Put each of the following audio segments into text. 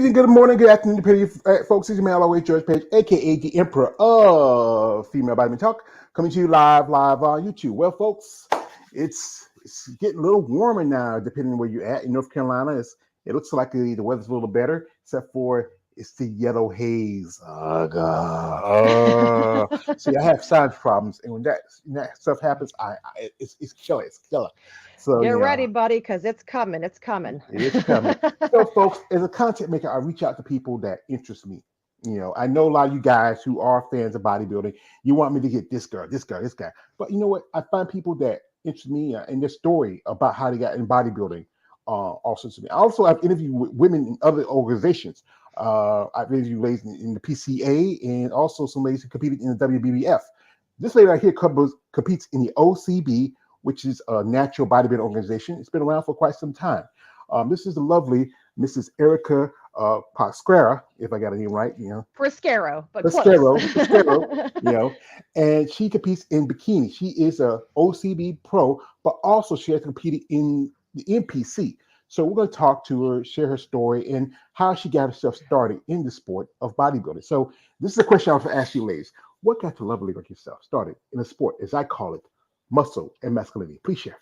evening, good morning, good afternoon, depending folks. This is man, always George Page, aka the Emperor of Female Vitamin Talk, coming to you live on YouTube. Well, folks, it's getting a little warmer now, depending on where you're at. In North Carolina, it looks like the weather's a little better, except for it's the yellow haze. See, I have sinus problems, and when that stuff happens, it's killer. It's killer. So Get ready, buddy, because it's coming. It's coming. it's coming. So, folks, as a content maker, I reach out to people that interest me. I know a lot of you guys who are fans of bodybuilding. You want me to get this girl, this girl, this guy. But you know what? I find people that interest me in their story about how they got in bodybuilding. Also to me. Also, I've interviewed women in other organizations. I've interviewed ladies in the PCA and also some ladies who competed in the WBBF. This lady right here competes in the OCB, which is a natural bodybuilding organization. It's been around for quite some time. This is the lovely Mrs. Erica Priscaro, if I got it name right, Priscaro, but close. Priscaro, and she competes in bikini. She is a OCB pro, but also she has competed in the NPC. So we're going to talk to her, share her story, and how she got herself started in the sport of bodybuilding. So this is a question I want to ask you, ladies. What got you lovely like yourself started in a sport, as I call it, muscle and masculinity? Please share.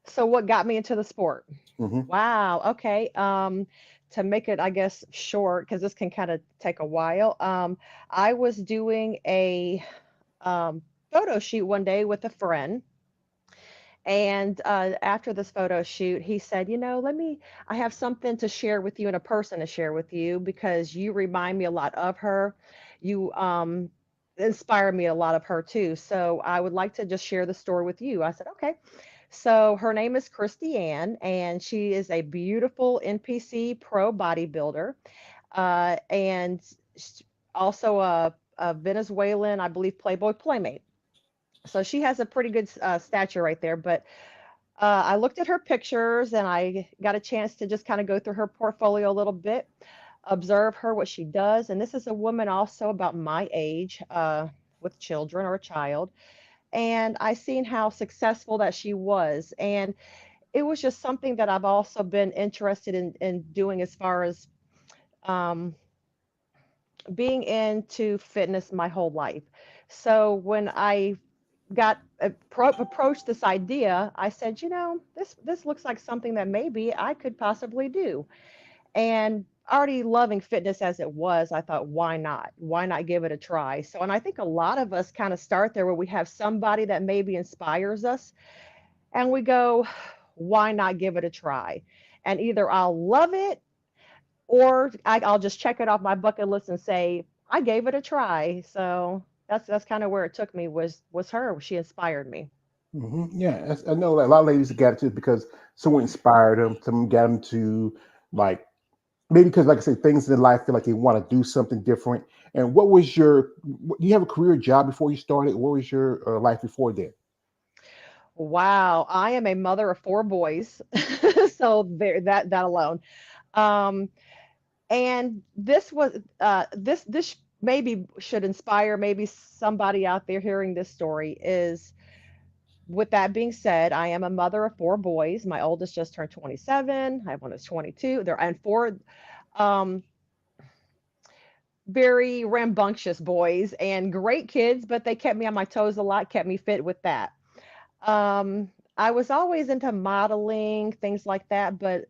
So what got me into the sport? Mm-hmm. Wow. Okay. To make it, I guess, short, because this can kind of take a while. I was doing a photo shoot one day with a friend. And after this photo shoot, he said, I have something to share with you and a person to share with you because you remind me a lot of her. You inspire me a lot of her too. So I would like to just share the story with you. I said, okay. So her name is Christy Ann, and she is a beautiful NPC pro bodybuilder, and also a Venezuelan, I believe, Playboy Playmate. So she has a pretty good stature right there. But I looked at her pictures and I got a chance to just kind of go through her portfolio a little bit, observe her, what she does. And this is a woman also about my age, with children or a child. And I seen how successful that she was. And it was just something that I've also been interested in doing as far as um, being into fitness my whole life. So when I got approached this idea, I said, this looks like something that maybe I could possibly do. And already loving fitness as it was, I thought, why not? Why not give it a try? So, and I think a lot of us kind of start there where we have somebody that maybe inspires us and we go, why not give it a try? And either I'll love it or I'll just check it off my bucket list and say, I gave it a try. So that's kind of where it took me was her. She inspired me. Yeah, I know that a lot of ladies got into it because someone inspired them, someone got them to like maybe because, like I said, things in life feel like they want to do something different. And what was do you have a career job before you started? What was your life before then? Wow, I am a mother of four boys. So there that alone. Um, and this maybe should inspire maybe somebody out there hearing this story is with that being said, I am a mother of four boys. My oldest just turned 27. I have one that's 22. There and four um very rambunctious boys and great kids, but they kept me on my toes a lot, kept me fit with that. I was always into modeling, things like that, but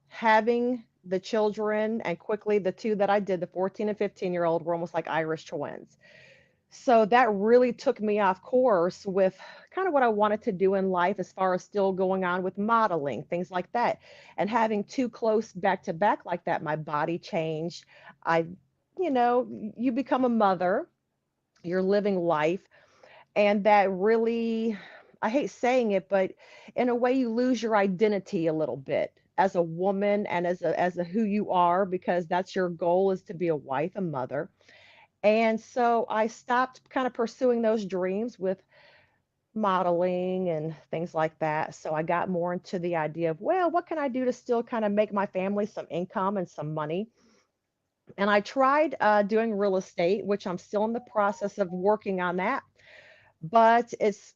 having the children and quickly the two that I did, the 14 and 15-year-old, were almost like Irish twins. So that really took me off course with kind of what I wanted to do in life as far as still going on with modeling, things like that. And having two close back to back like that, my body changed. I, you become a mother, you're living life, and that really, I hate saying it, but in a way you lose your identity a little bit as a woman and as a who you are because that's your goal is to be a wife, a mother. And so I stopped kind of pursuing those dreams with modeling and things like that. So I got more into the idea of, well, what can I do to still kind of make my family some income and some money? And I tried doing real estate, which I'm still in the process of working on that. But it's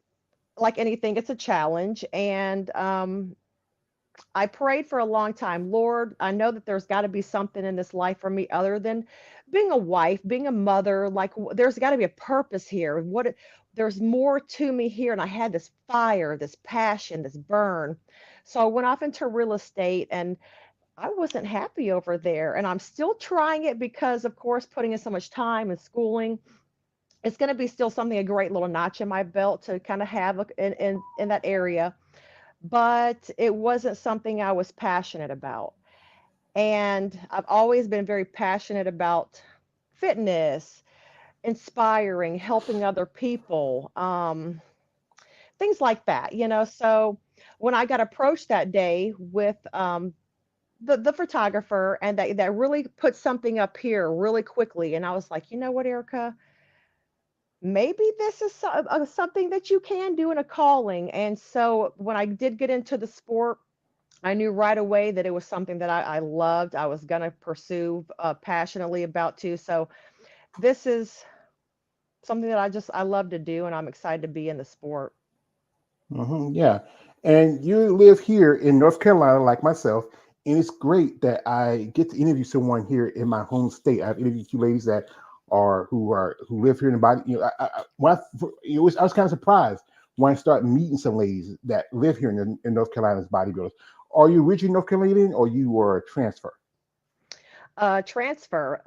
like anything, it's a challenge. And I prayed for a long time. Lord, I know that there's got to be something in this life for me other than being a wife, being a mother. Like there's got to be a purpose here. There's more to me here. And I had this fire, this passion, this burn. So I went off into real estate and I wasn't happy over there. And I'm still trying it because, of course, putting in so much time and schooling, it's going to be still something, a great little notch in my belt to kind of have in that area, but it wasn't something I was passionate about. And I've always been very passionate about fitness, inspiring, helping other people, things like that, you know. So when I got approached that day with the photographer, and that really put something up here really quickly, and I was like, you know what, Erica, maybe this is something that you can do in a calling. And so when I did get into the sport, I knew right away that it was something that I loved. I was going to pursue passionately about too. So this is something that I love to do, and I'm excited to be in the sport. Yeah. And you live here in North Carolina, like myself, and it's great that I get to interview someone here in my home state. I've interviewed two ladies that who live here in the body. You know, I was kind of surprised when I started meeting some ladies that live here in North Carolina as bodybuilders. Are you originally North Carolinian or you were a transfer? Transfer.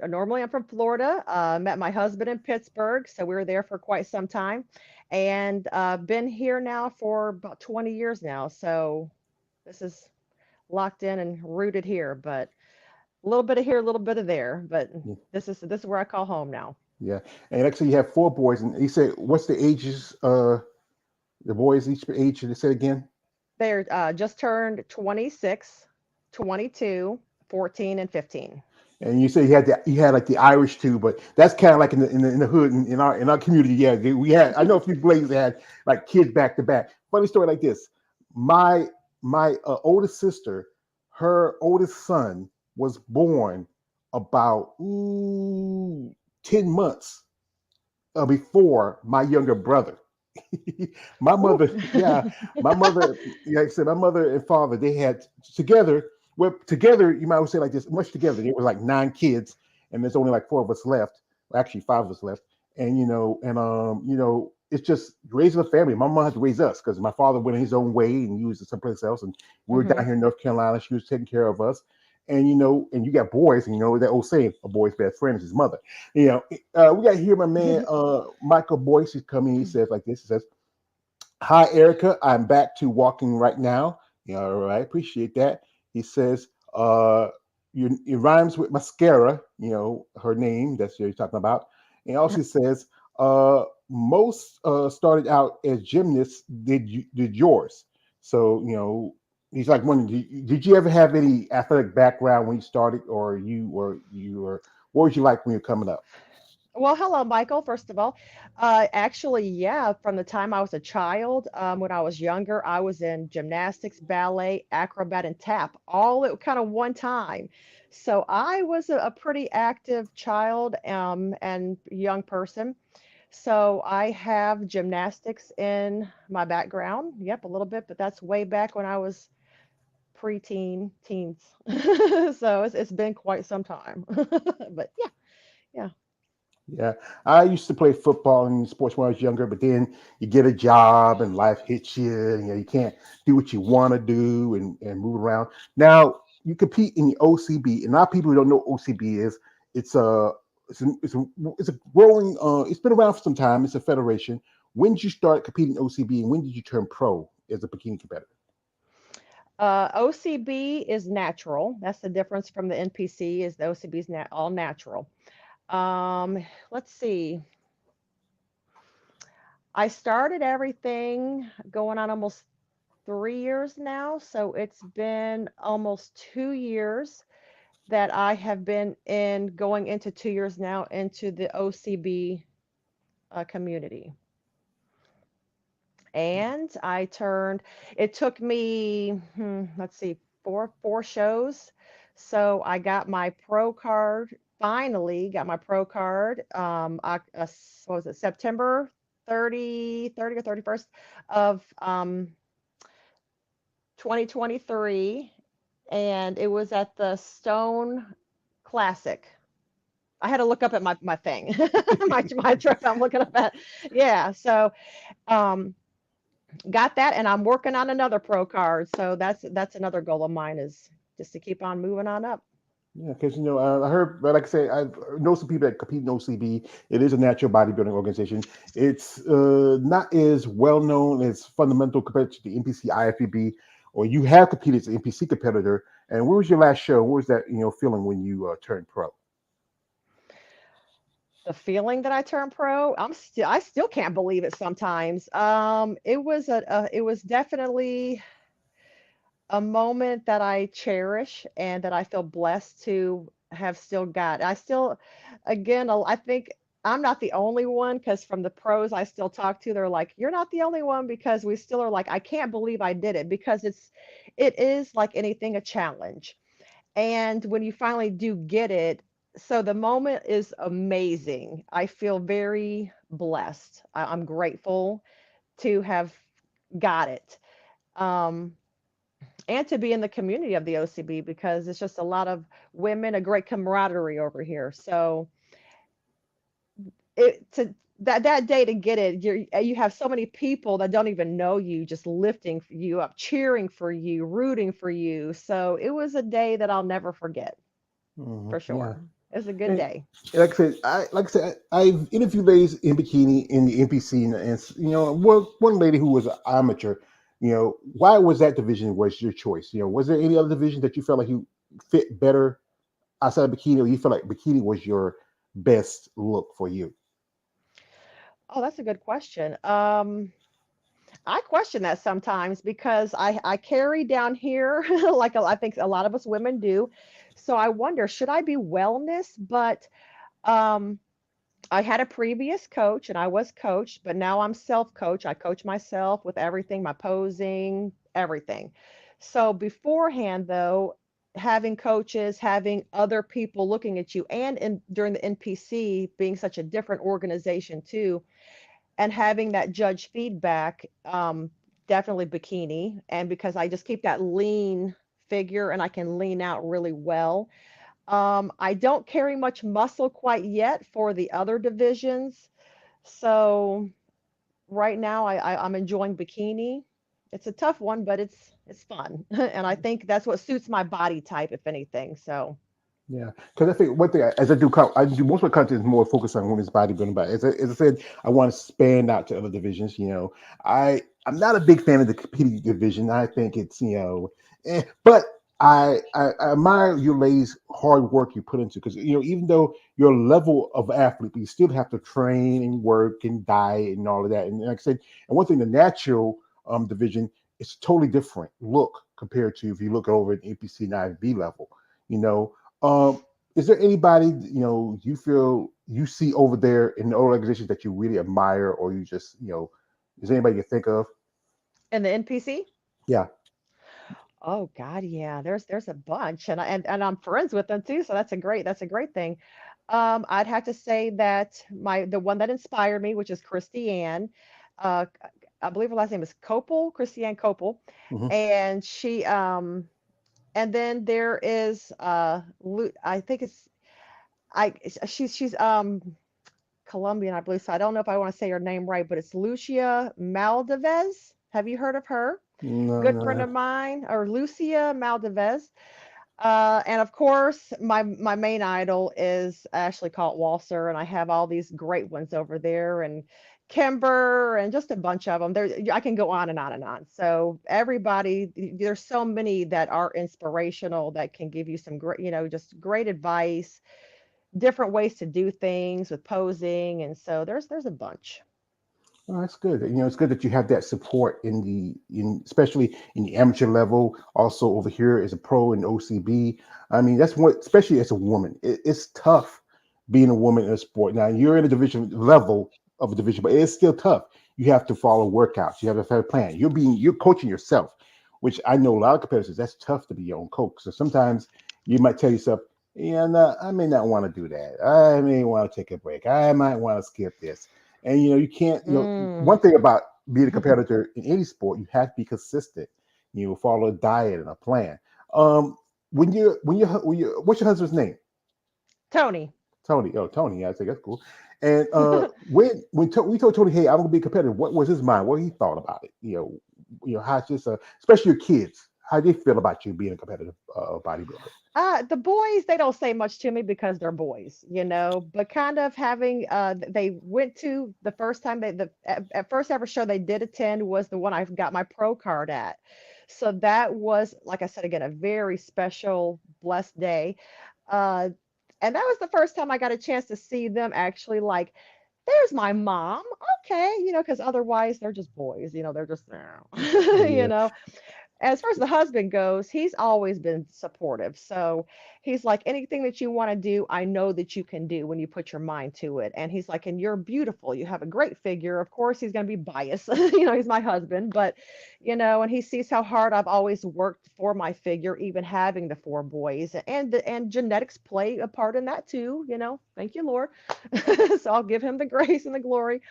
Normally, I'm from Florida. Met my husband in Pittsburgh, so we were there for quite some time, and been here now for about 20 years now. So this is locked in and rooted here, but a little bit of here, a little bit of there. But this is where I call home now. Yeah. And actually, you have four boys, and he said, "What's the ages? The boys each age?" They said again. They're just turned 26, 22, 14, and 15. And you say you had like the Irish too, but that's kind of like in the hood in our community. Yeah, we had. I know a few blades that had like kids back to back. Funny story like this: my my oldest sister, her oldest son was born about 10 months before my younger brother. My Ooh. mother, yeah, my mother, like I said, my mother and father, they had together, well, together, you might say like this, much together, there were like 9 kids, and there's only like 4 of us left. Well, actually, 5 of us left. And, it's just raising a family. My mom had to raise us because my father went his own way and he was someplace else. And we were Hmm. down here in North Carolina. She was taking care of us. And, and you got boys, and, that old saying, a boy's best friend is his mother. You know, we got here my man, Michael Boyce is coming. He says like this, he says, "Hi, Erica. I'm back to walking right now." Yeah, all right. Appreciate that. He says, it rhymes with mascara, her name. That's what he's talking about. And also says, most started out as gymnasts. Did yours? So, he's like, did you ever have any athletic background when you started, or what was you like when you were coming up? Well, hello, Michael, first of all. Actually, yeah, from the time I was a child, when I was younger, I was in gymnastics, ballet, acrobat, and tap, all at kind of one time. So I was a pretty active child and young person. So I have gymnastics in my background. Yep, a little bit, but that's way back when I was preteen, teens. So it's been quite some time. But yeah, yeah. Yeah, I used to play football and sports when I was younger, but then you get a job and life hits you, and you can't do what you want to do and move around. Now you compete in the OCB, and a lot of people who don't know what OCB is. It's a it's a growing. It's been around for some time. It's a federation. When did you start competing in OCB, and when did you turn pro as a bikini competitor? OCB is natural. That's the difference from the NPC is the OCB is all natural. Let's see. I started everything going on almost 3 years now. So it's been almost 2 years that I have been in going into 2 years now into the OCB community. And it took me, let's see, four shows. So I got my pro card, finally got my pro card. What was it, September 30 or 31st of 2023, and it was at the Stone Classic. I had to look up at my thing, my trip. I'm looking up at, yeah. So um, got that, and I'm working on another pro card. So that's another goal of mine is just to keep on moving on up. Yeah, because I heard, like I said, I know some people that compete in OCB. It is a natural bodybuilding organization. It's not as well known as fundamental compared to the NPC IFBB, or you have competed as an NPC competitor. And where was your last show? What was that feeling when you turned pro? The feeling that I turned pro, I still can't believe it sometimes. It was definitely a moment that I cherish and that I feel blessed to have still got. I still, again, I think I'm not the only one because from the pros I still talk to, they're like, "You're not the only one," because we still are like, "I can't believe I did it," because it is like anything a challenge. And when you finally do get it, so the moment is amazing. I feel very blessed. I'm grateful to have got it. Um, and to be in the community of the OCB because it's just a lot of women, a great camaraderie over here. So it to that day to get it, you have so many people that don't even know you, just lifting you up, cheering for you, rooting for you. So it was a day that I'll never forget for Yeah. sure. It was a good And day. like I said, I've interviewed ladies in bikini in the NPC, and one lady who was an amateur. Why was that division was your choice? Was there any other division that you felt like you fit better outside of bikini, or you feel like bikini was your best look for you? Oh, that's a good question. I question that sometimes because I carry down here like I think a lot of us women do. So I wonder, should I be wellness? But um, I had a previous coach and I was coached, but now I'm self-coach. I coach myself with everything, my posing, everything. So beforehand, though, having coaches, having other people looking at you, and during the NPC being such a different organization too, and having that judge feedback, definitely bikini. And because I just keep that lean figure and I can lean out really well. I don't carry much muscle quite yet for the other divisions. So right now I'm enjoying bikini. It's a tough one, but it's fun. And I think that's what suits my body type, if anything. So Yeah, because I think one thing as I do most of my content is more focused on women's bodybuilding. But as I said, I want to expand out to other divisions. I'm not a big fan of the competing division. I think it's but I admire you ladies' hard work you put into because even though your level of athlete, you still have to train and work and diet and all of that. And like I said, and one thing, the natural division is totally different look compared to if you look over at APC and IFB level. You know is there anybody you feel you see over there in the organization that you really admire, or you just is there anybody you think of? and the NPC. Yeah. Oh God, yeah. There's a bunch, and I'm friends with them too. So that's a great thing. I'd have to say that the one that inspired me, which is Christy Ann, uh, I believe her last name is Copel, Christy Ann Copel, Hmm. and and then there is I think it's I she's Colombian, I believe. So I don't know if I want to say her name right, but it's Lucia Maldivez. Have you heard of her? No, Good friend no. of mine, or Lucia Maldivez. And of course, my main idol is Ashley Kaltwalser, and I have all these great ones over there, and Kimber, and just a bunch of them. There, I can go on and on and on. So everybody, there's so many that are inspirational that can give you some great, just great advice, different ways to do things with posing, and so there's a bunch. Oh, that's good. It's good that you have that support in especially in the amateur level. Also over here as a pro in OCB. I mean, that's what, especially as a woman, it's tough being a woman in a sport. Now you're in a division level of a division, but it's still tough. You have to follow workouts. You have to have a plan. You're coaching yourself, which I know a lot of competitors. That's tough to be your own coach. So sometimes you might tell yourself, "Yeah, no, I may not want to do that. I may want to take a break. I might want to skip this." And you can't. Mm. One thing about being a competitor in any sport, you have to be consistent. You follow a diet and a plan. Um, what's your husband's name? Tony. Tony. Oh, Tony. I think that's cool. And we told Tony, hey, I'm gonna be competitive. What was his mind? What he thought about it? How it's just especially your kids. How they feel about you being a competitive bodybuilder? The boys, they don't say much to me because they're boys, but kind of having, they went to the first time at first ever show they did attend was the one I got my pro card at. So that was, like I said, again, a very special, blessed day. Uh, and that was the first time I got a chance to see them actually like, there's my mom. Okay, because otherwise they're just boys, they're just there, you Yeah. know as far as the husband goes, he's always been supportive. So he's like, anything that you want to do, I know that you can do when you put your mind to it. And he's like, and you're beautiful. You have a great figure. Of course, he's going to be biased. He's my husband, but, and he sees how hard I've always worked for my figure, even having the four boys. And genetics play a part in that too. Thank you, Lord. So I'll give him the grace and the glory.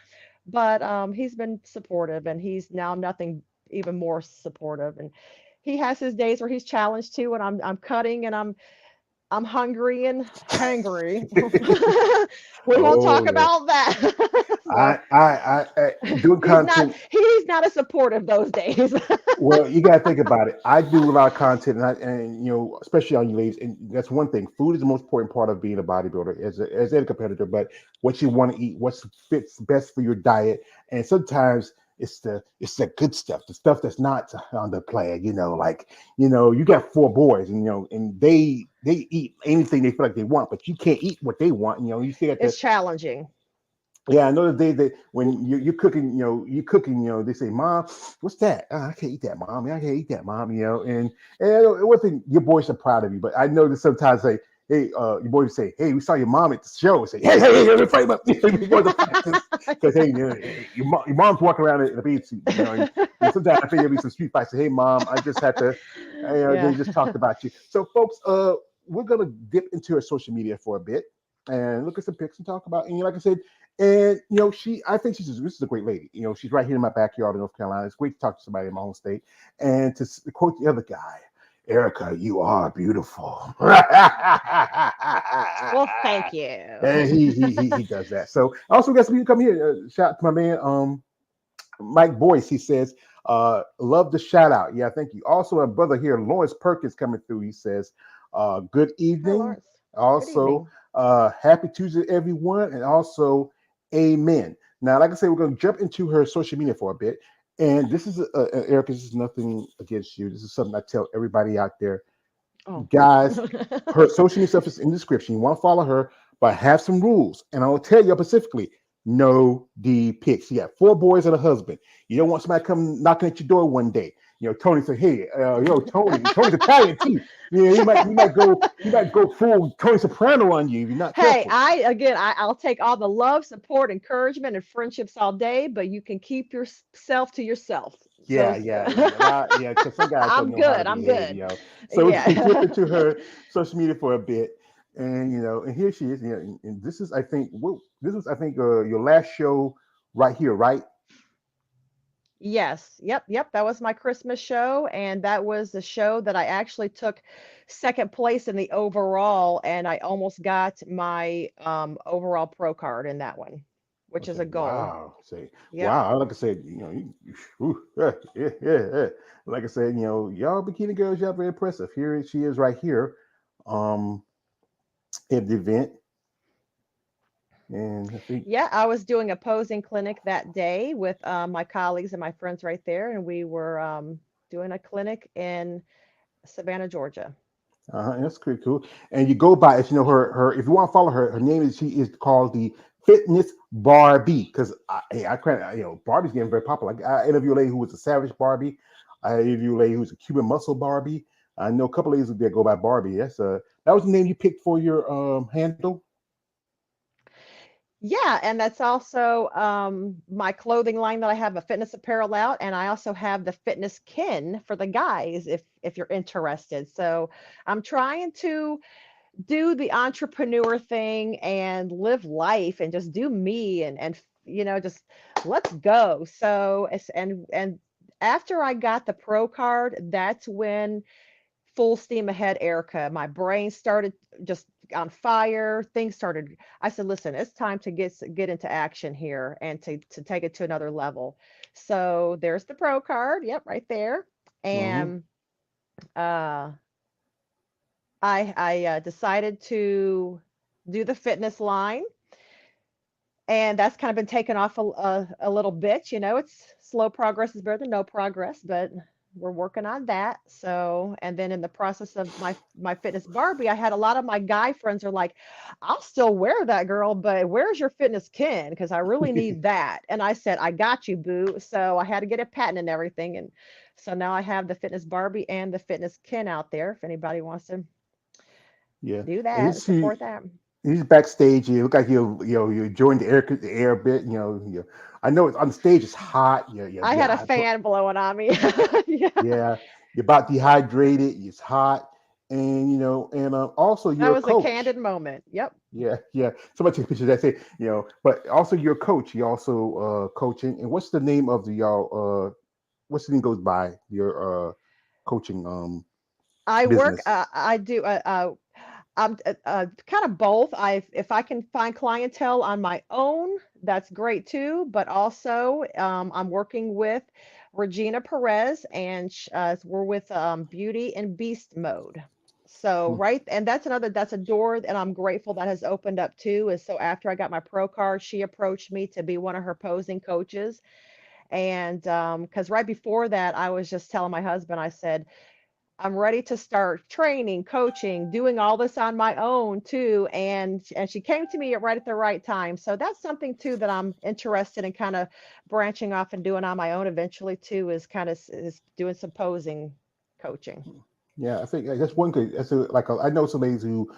But he's been supportive, and he's now nothing even more supportive. And he has his days where he's challenged too, and I'm cutting, and I'm hungry and hangry. We won't Oh talk yeah. about that. So I doing he's not content. he's not as supportive those days. Well, you got to think about it. I do a lot of content, and especially on you ladies, and that's one thing. Food is the most important part of being a bodybuilder as a competitor. But what you want to eat, what fits best for your diet, and sometimes it's the good stuff, the stuff that's not on the plan. Like you got four boys, and and they eat anything they feel like they want, but you can't eat what they want. You still got to. It's challenging. Yeah, I know the day that when you're cooking, they say, "Mom, what's that? I can't eat that, Mom. I can't eat that, Mom." And I know, one thing, your boys are proud of you, but I know that sometimes say, "Hey, your boys say, hey, we saw your mom at the show." Say, "Hey, hey, hey, let me fight about before the practice," because hey, your mom's walking around in a bathing suit, and sometimes I think there'll be some street fights. Say, "Hey, Mom, I just had to," they Yeah. just talked about you. So, folks, we're gonna dip into our social media for a bit and look at some pics and talk about. And like I said, and I think this is a great lady. She's right here in my backyard in North Carolina. It's great to talk to somebody in my home state. And to quote the other guy, Erica, you are beautiful. Well, thank you. And he does that. So I also got some people come here. Shout out to my man, Mike Boyce. He says, love the shout out. Yeah, thank you. Also, my brother here, Lawrence Perkins, coming through. He says, good Hi, evening. Lawrence. Good Also, evening. happy Tuesday, everyone. And also, amen. Now, like I said, we're going to jump into her social media for a bit. And this is, Erica, this is nothing against you. This is something I tell everybody out there. Oh. Guys, her social media stuff is in the description. You want to follow her, but have some rules. And I'll tell you specifically, no D pics. You got four boys and a husband. You don't want somebody come knocking at your door one day. Tony say, "Hey, Tony's Italian too. He might go full Tony Soprano on you if you're not Hey, careful." I'll take all the love, support, encouragement, and friendships all day, but you can keep yourself to yourself. Yeah, Those, yeah, yeah. Because some guys don't I'm know how to good. I'm behave. good. So we're gonna dip Yeah. into her social media for a bit, and and here she is. And this is, I think, your last show right here, right? Yes. Yep. Yep. That was my Christmas show. And that was the show that I actually took second place in the overall. And I almost got my overall pro card in that one, I which is say, a goal. wow. Say, Yep. wow. Like I said, yeah, yeah, yeah. Like I said, y'all bikini girls, y'all very impressive. Here she is, right here, um, at the event, and I think, Yeah, I was doing a posing clinic that day with my colleagues and my friends right there, and we were doing a clinic in Savannah, Georgia. that's pretty cool. And you go by, as her. If you want to follow her, her name is she is called the Fitness Barbie because I credit Barbie's getting very popular. Like, I interviewed a lady who was a Savage Barbie. I interviewed a lady who's a Cuban Muscle Barbie. I know a couple of ladies that go by Barbie. That was the name you picked for your handle. Yeah, and that's also my clothing line that I have a fitness apparel out, and I also have the fitness kin for the guys if you're interested. So I'm trying to do the entrepreneur thing and live life and just do me and just let's go. So and after I got the pro card, that's when full steam ahead, Erica. My brain started just on fire. Things started. I said, "Listen, it's time to get into action here and to take it to another level." So there's the pro card. Yep, right there. Hmm. And uh, I decided to do the fitness line, and that's kind of been taken off a little bit. It's slow progress is better than no progress, but we're working on that. So, and then in the process of my fitness Barbie, I had a lot of my guy friends are like, "I'll still wear that, girl, but where's your fitness Ken? Because I really need that." And I said, "I got you, boo." So I had to get a patent and everything, and so now I have the fitness Barbie and the fitness Ken out there. If anybody wants to Yeah, do and that, support that. he's backstage. You look like you enjoying the air a bit. I know it's on the stage. It's hot. I had a fan blowing on me. Yeah. yeah. You're about dehydrated. It's hot, and and also That you're a was a coach. candid moment. Yep. Yeah, yeah. Somebody take pictures that say, but also you're a coach. You also coaching. And what's the name of the y'all? What's the name goes by your coaching I work. business? I do. I'm kind of both. If I can find clientele on my own, that's great too. But also, I'm working with Regina Perez, and we're with Beauty and Beast Mode. So Hmm. right, and that's a door, and I'm grateful that has opened up too. Is so after I got my pro card, she approached me to be one of her posing coaches, and because right before that, I was just telling my husband, I said, I'm ready to start training, coaching, doing all this on my own too. And she came to me right at the right time. So that's something too that I'm interested in kind of branching off and doing on my own eventually too, is kind of is doing some posing coaching. Yeah, I think that's one good. I know some ladies who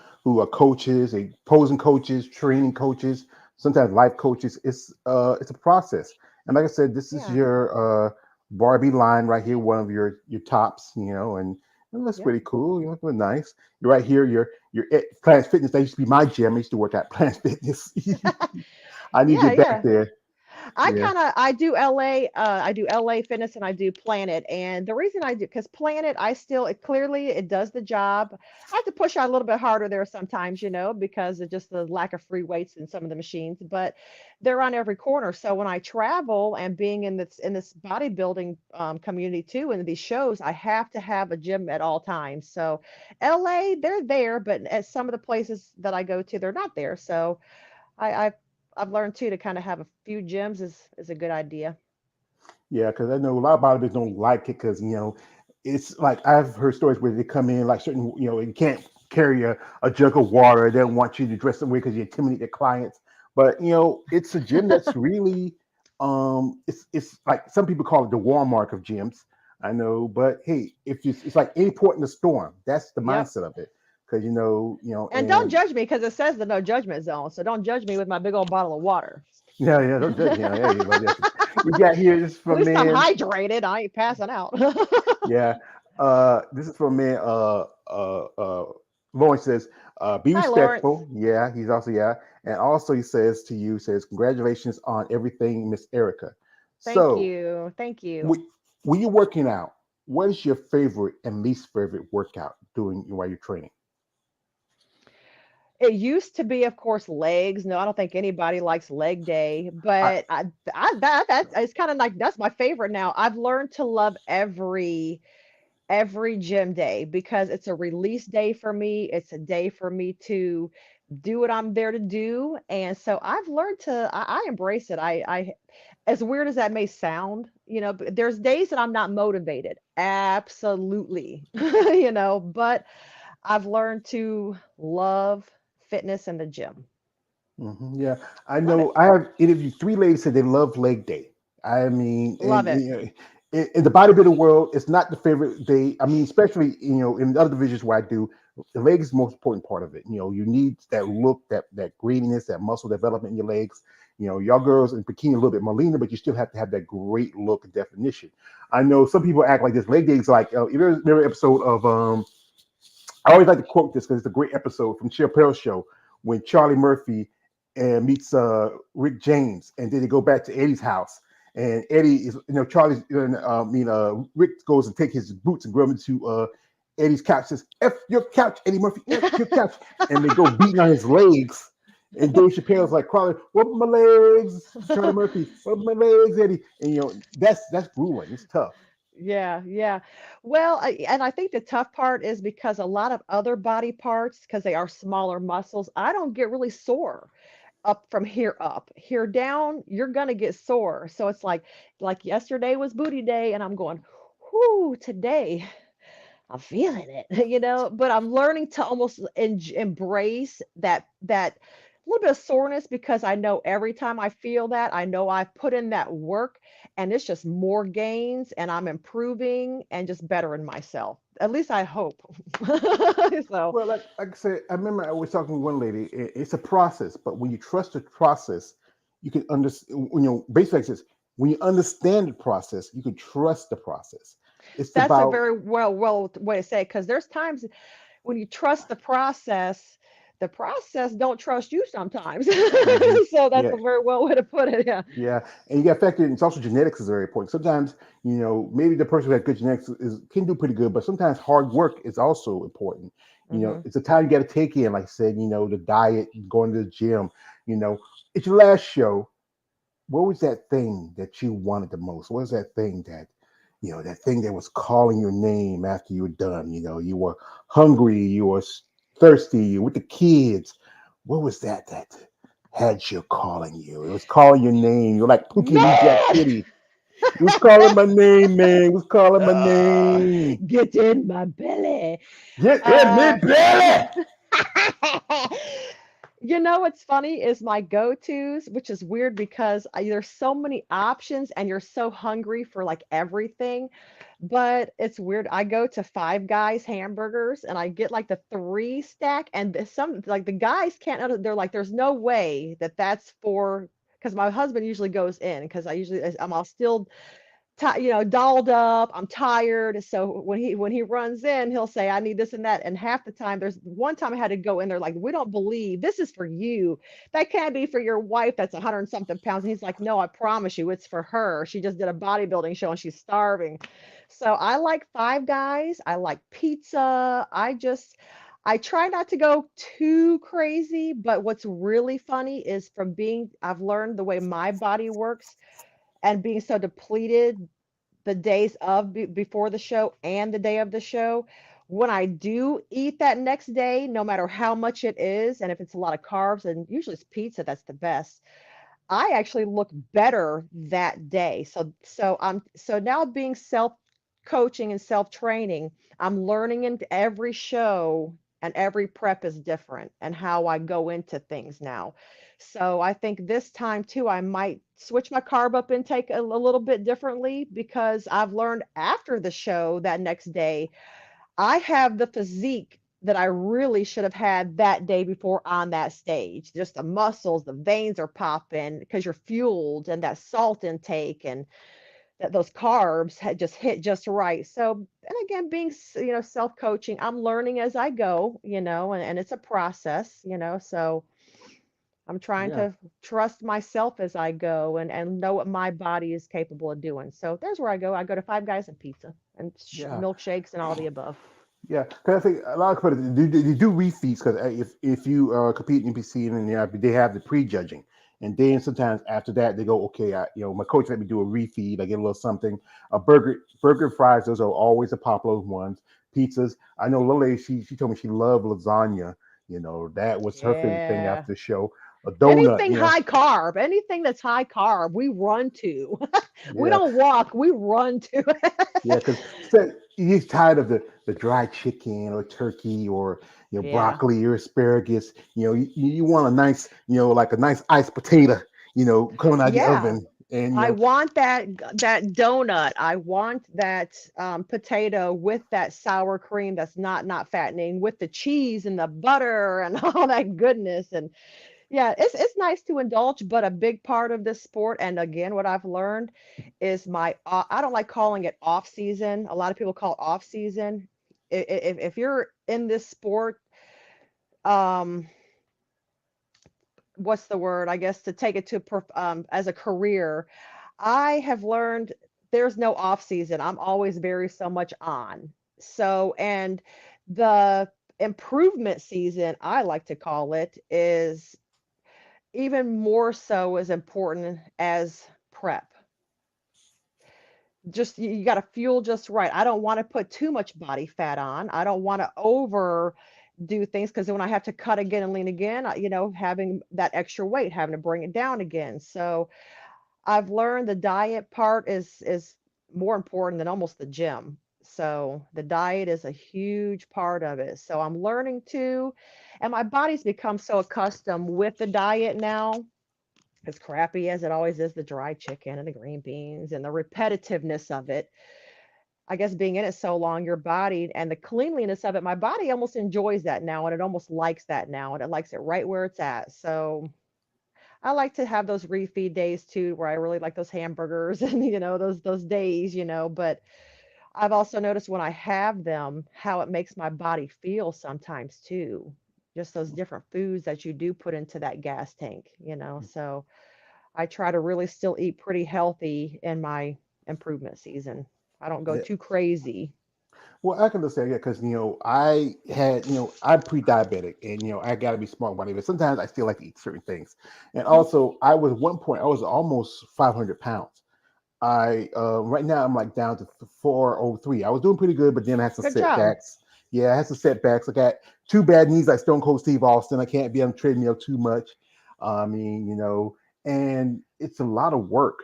are coaches, they posing coaches, training coaches, sometimes life coaches. It's a process. And like I said, this is Yeah. your Barbie line right here, one of your tops, and that's Yep. pretty cool. Look really nice. You're right here. You're at Planet Fitness. That used to be my gym. I used to work at Planet Fitness. I need to Yeah, get back yeah. there. Yeah. I do LA Fitness and I do Planet. And the reason I do, because Planet, it does the job. I have to push out a little bit harder there sometimes, because of just the lack of free weights in some of the machines, but they're on every corner. So when I travel and being in this bodybuilding community too, and these shows, I have to have a gym at all times. So LA, they're there, but at some of the places that I go to, they're not there. So I've learned too to kind of have a few gyms is a good idea. Yeah, because I know a lot of bodybuilders don't like it because it's like I've heard stories where they come in like certain you can't carry a jug of water. They don't want you to dress some way because you intimidate their clients. But it's a gym that's really it's like some people call it the Walmart of gyms. I know, but hey, if it's like any port in the storm, that's the Yep. mindset of it. Because And don't judge me because it says the no judgment zone. So don't judge me with my big old bottle of water. yeah, yeah, don't judge. Yeah, yeah, yeah, but yes. We got here. This is At from least I'm men. hydrated. I ain't passing out. Yeah. This is from me. Lawrence says, be Hi, Lawrence. respectful. Yeah, he's also, yeah. And also he says to you, says, congratulations on everything, Miss Erica. Thank So you. Thank you. when, when you're working out, what is your favorite and least favorite workout doing while you're training? It used to be, of course, legs. No, I don't think anybody likes leg day, I, but that it's kind of like that's my favorite now. I've learned to love every gym day because it's a release day for me. It's a day for me to do what I'm there to do. And so I've learned I embrace it. As weird as that may sound, there's days that I'm not motivated. Absolutely. But I've learned to love fitness and the gym. Yeah, I Love it. know. I have interviewed three ladies said they love leg day. I mean, Love it. in the bodybuilding world, it's not the favorite day. I mean, especially in the other divisions where I do, the leg is the most important part of it. You need that look, that graininess, that muscle development in your legs. Y'all girls in bikini a little bit more leaner, but you still have to have that great look and definition. I know some people act like this leg day is like. There's an episode of I always like to quote this because it's a great episode from Chappelle's show when Charlie Murphy meets Rick James, and then they go back to Eddie's house, And Eddie is, Charlie's, Rick goes and take his boots and grab into Eddie's couch. Says, "F your couch, Eddie Murphy, F your couch," and they go beating on his legs. And Dave Chappelle's like crawling, "What my legs, Charlie Murphy? What my legs, Eddie?" And that's grueling. It's tough. Yeah, yeah. Well, and I think the tough part is because a lot of other body parts, because they are smaller muscles, I don't get really sore up from here up. Here down, you're gonna get sore. So it's like yesterday was booty day, and I'm going, whoo, today I'm feeling it, but I'm learning to almost embrace that little bit of soreness because I know every time I feel that, I know I've put in that work and it's just more gains and I'm improving and just bettering myself. At least I hope. So Well, like I said, I remember I was talking to one lady. It's a process, but when you trust the process, you can understand. Basically, like this, when you understand the process, you can trust the process. It's that's a about very well way to say it because there's times when you trust the process don't trust you sometimes. mhm, So that's yeah, a very well way to put it. Yeah. yeah, and you got factored. It's also genetics is very important. Sometimes maybe the person who has good genetics can do pretty good, but sometimes hard work is also important. Hmm. It's a time you got to take in, like I said, the diet, going to the gym. You know, it's your last show. What was that thing that you wanted the most? What was that thing that thing that was calling your name after you were done? You were hungry, you were thirsty, you were with the kids. What was that had you calling you? It was calling your name. You're like Pookie Lee Jack Man, Kitty. It was calling my name, man. It was calling my ah, name. get in my belly. Get in me, Uh, Billy. what's funny is my go-tos, which is weird because there's so many options and you're so hungry for like everything. But it's weird. I go to Five Guys hamburgers and I get like the three stack, and some like the guys can't. They're like, there's no way that that's for. Because my husband usually goes in because I'll still dolled up. I'm tired. So when he runs in, he'll say, "I need this and that." And half the time, there's one time I had to go in there like, "We don't believe this is for you. That can't be for your wife. That's 100 and something pounds." And he's like, "No, I promise you, it's for her. She just did a bodybuilding show and she's starving." So I like Five Guys. I like pizza. I try not to go too crazy, but what's really funny is I've learned the way my body works and being so depleted the days before the show and the day of the show. When I do eat that next day, no matter how much it is, and if it's a lot of carbs, and usually it's pizza, that's the best. I actually look better that day. So now being self coaching and self training, I'm learning into every show and every prep is different and how I go into things now. So I think this time too, I might switch my carb up intake a little bit differently because I've learned after the show that next day I have the physique that I really should have had that day before on that stage. Just the muscles, the veins are popping because you're fueled and that salt intake and that those carbs had just hit just right. So, and again, being, self-coaching, I'm learning as I go, and it's a process, so I'm trying Yeah, to trust myself as I go and know what my body is capable of doing. So there's where I go. I go to Five Guys and pizza and yeah. milkshakes and all the above. Yeah, because I think a lot of competitors do refeeds because if you compete in NPC and then they have the prejudging, and then sometimes after that they go, okay, my coach let me do a refeed. I get a little something. A burger and fries, those are always the popular ones. Pizzas. I know Lily, she told me she loved lasagna. That was her favorite thing Yeah. after the show. A donut. Anything high carb, anything that's high carb, we run to. We Yeah, don't walk, we run to. yeah, because you're tired of the dry chicken or turkey or Yeah. broccoli or asparagus. You want a nice like a nice iced potato. Coming out the Yeah. oven, and I want that donut. I want that potato with that sour cream that's not fattening, with the cheese and the butter and all that goodness. And yeah, it's nice to indulge, but a big part of this sport, and again, what I've learned is I don't like calling it off season. A lot of people call it off season. If you're in this sport, um, what's the word? I guess to take it to as a career. I have learned there's no off season. I'm always very so much on. So, and the improvement season, I like to call it, is even more so as important as prep. Just you got to fuel just right. I don't want to put too much body fat on. I don't want to over do things because then when I have to cut again and lean again, having that extra weight, having to bring it down again. So I've learned the diet part is more important than almost the gym. So the diet is a huge part of it. So I'm learning to, and my body's become so accustomed with the diet now, as crappy as it always is, the dry chicken and the green beans and the repetitiveness of it. I guess being in it so long, your body and the cleanliness of it, my body almost enjoys that now and it almost likes that now and it likes it right where it's at. So I like to have those refeed days too, where I really like those hamburgers and those days, but I've also noticed when I have them, how it makes my body feel sometimes too. Just those different foods that you do put into that gas tank. So I try to really still eat pretty healthy in my improvement season. I don't go Yeah. too crazy. Well, I can understand, yeah, because I had, I'm pre-diabetic, and I got to be smart about it. But sometimes I feel like to eat certain things, and Mm, also I was at one point I was almost 500 pounds. I right now I'm like down to 403. I was doing pretty good, but then I had some good job. setbacks. Yeah, I had some setbacks. I got two bad knees like Stone Cold Steve Austin. I can't be on the treadmill too much. I mean, and it's a lot of work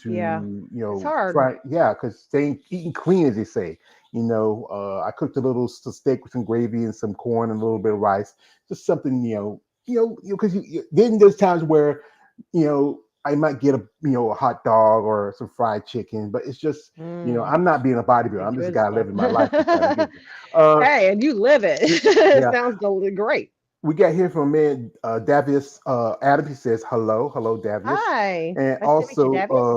Yeah, to it's hard. try. Yeah, because staying eating clean, as they say. I cooked a little steak with some gravy and some corn and a little bit of rice. Just something, because then there's times where I might get a hot dog or some fried chicken, but it's just Mm, I'm not being a bodybuilder. the I'm just a good guy stuff. living my life and trying to get there. Hey, and you live it. It Yeah, sounds great. we got here from a man, Davius Adam. He says hello, hello, Davius, Hi, and nice to meet you, also Davius.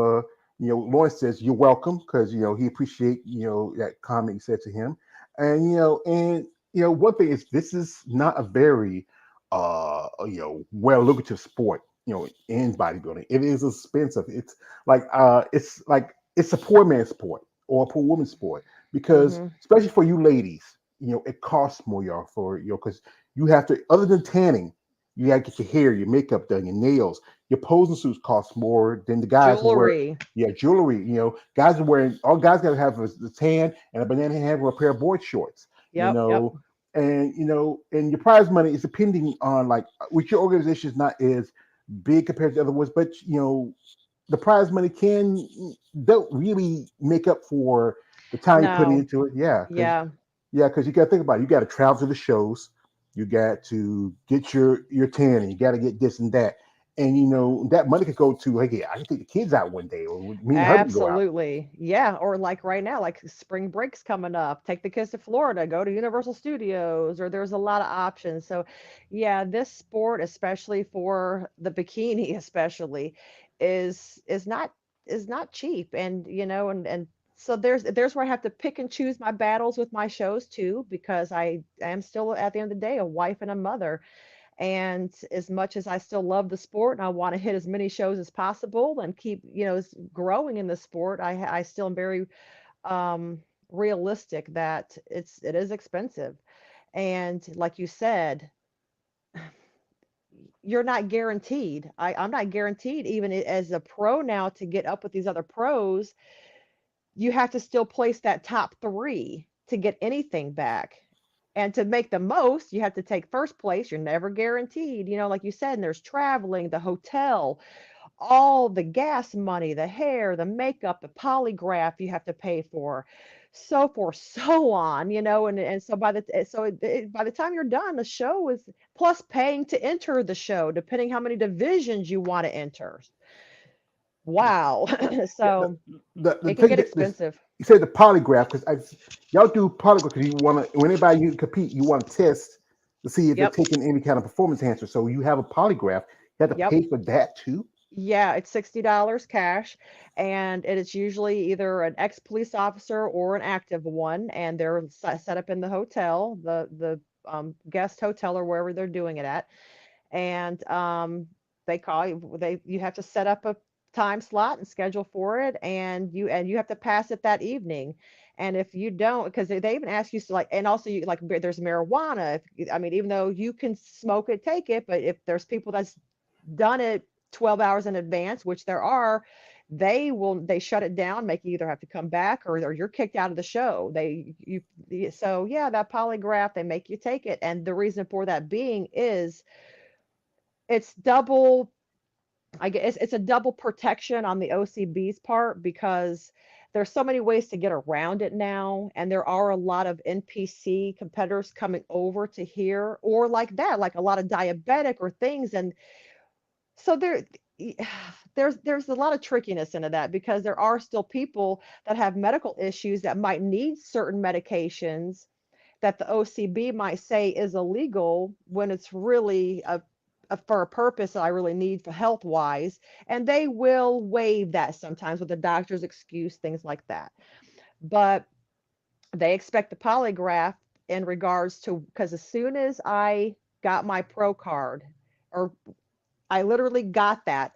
Lawrence says you're welcome because he appreciate that comment you said to him, and one thing is this is not a very well lucrative sport. In bodybuilding, it is expensive. It's like it's a poor man's sport or a poor woman's sport because Hmm. especially for you ladies, it costs more, y'all, for because you have to, other than tanning, you got to get your hair, your makeup done, your nails. Your posing suits cost more than the guys who wear, Jewelry. yeah, jewelry. Guys are wearing, all guys got to have is the tan and a banana hammer or a pair of board shorts. You Yep, yep. know, and your prize money is depending on like which your organization is not as big compared to other ones, but the prize money don't really make up for the time you put No, into it. Yeah, because yeah. you got to think about it. You got to travel to the shows. You got to get your tan. You got to get this and that. And that money could go to, hey, I can take the kids out one day, or me and the husband go out. Absolutely. Yeah. Or like right now, like spring break's coming up. Take the kids to Florida, go to Universal Studios, or there's a lot of options. So yeah, this sport, especially for the bikini, especially, is is not cheap. And so there's where I have to pick and choose my battles with my shows too, because I am still at the end of the day a wife and a mother. And as much as I still love the sport and I want to hit as many shows as possible and keep, growing in the sport, I still am very um, realistic that it is expensive. And like you said, you're not guaranteed. I'm not guaranteed even as a pro now to get up with these other pros. You have to still place that top three to get anything back. And to make the most, you have to take first place. You're never guaranteed, like you said, and there's traveling, the hotel, all the gas money, the hair, the makeup, the polygraph you have to pay for, so forth, so on, and so by the time you're done, the show is plus paying to enter the show, depending how many divisions you want to enter. Wow. Yeah, So the it can thing get that this expensive. you said the polygraph because y'all do polygraph because you want to whenever you compete you want to test to see if they're Yep. taking any kind of performance enhancer. So you have a polygraph. You have to Yep. pay for that too. Yeah, it's $60 cash, and it's usually either an ex-police officer or an active one, and they're set up in the hotel, the guest hotel or wherever they're doing it at. And they call you. You have to set up a time slot and schedule for it, and you have to pass it that evening. And if you don't, because they even ask you to like, and also you like there's marijuana. If, I mean, even though you can smoke it, take it, but if there's people that's done it 12 hours in advance, which there are, they shut it down, make you either have to come back or you're kicked out of the show. So yeah, that polygraph, they make you take it. And the reason for that being is it's double, I guess it's a double protection on the OCB's part because there's so many ways to get around it now, and there are a lot of NPC competitors coming over to here, or like that, like a lot of diabetic or things, and so there's a lot of trickiness into that because there are still people that have medical issues that might need certain medications that the OCB might say is illegal when it's really for a purpose that I really need for health wise. And they will waive that sometimes with the doctor's excuse, things like that. But they expect the polygraph in regards to, because as soon as I got my pro card, or I literally got that,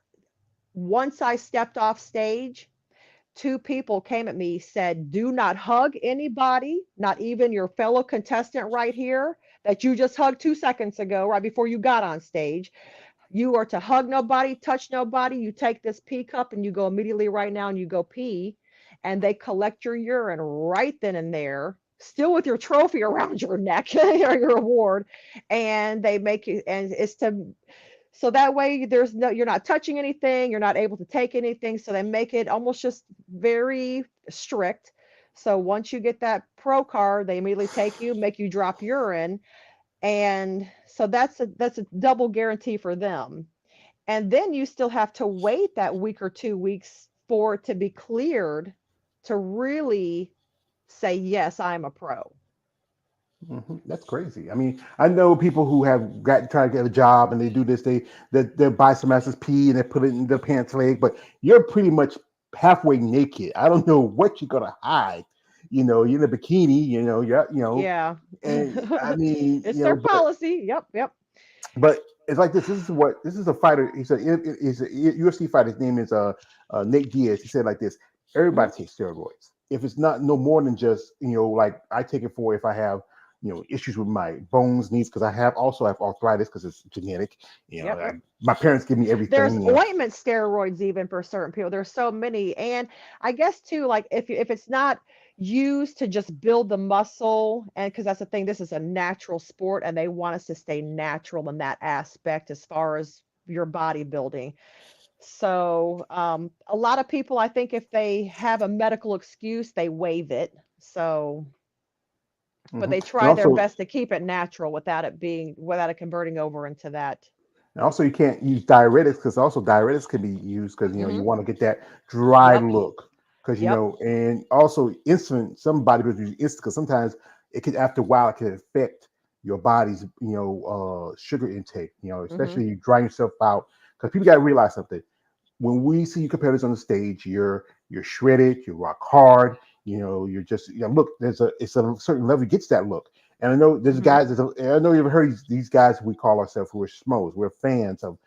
once I stepped off stage, two people came at me, said, "Do not hug anybody, not even your fellow contestant right here that you just hugged 2 seconds ago, right before you got on stage. You are to hug nobody, touch nobody. You take this pee cup and you go immediately right now and you go pee." And they collect your urine right then and there, still with your trophy around your neck or your award. And they make you, and it's to, so that way there's no, you're not touching anything, you're not able to take anything. So they make it almost just very strict. So once you get that pro card, they immediately take you, make you drop urine. And so that's a double guarantee for them. And then you still have to wait that week or 2 weeks for it to be cleared to really say, yes, I'm a pro. That's crazy. I mean, I know people who have got trying to get a job and they do this. They buy some else's pee and they put it in their pants leg, but you're pretty much halfway naked. I don't know what you're gonna hide. You know, you're in a bikini. You know, yeah, you know, Yeah. and I mean, It's you their know, policy. Yep, yep. but it's like this. This is a fighter. He's a UFC fighter. His name is Nate Diaz. He said like this: Hmm. everybody takes steroids. If it's not no more than just like I take it for if I have issues with my bones, knees, because I have arthritis because it's genetic. Yep, yep. My parents give me There's everything. ointment steroids even for certain people. There's so many. And I guess too, like if it's not used to just build the muscle, and because that's the thing, this is a natural sport and they want us to stay natural in that aspect as far as your bodybuilding. So a lot of people, I think if they have a medical excuse, they waive it. So, but Hmm. they And try their also, best to keep it natural without it converting over into that. you can't use diuretics because also diuretics can be used because you Hmm. want to get that dry Yep. look because Yep. and also insulin. Some bodybuilders use insulin because sometimes it can after a while it can affect your body's sugar intake. Hmm. Especially you dry yourself out because people got to realize something when we see you competitors on the stage, you're shredded, you rock hard, you're just look. It's a certain level gets that look. And I know there's Hmm. guys. I know you've heard these guys we call ourselves who are schmoes. We're fans of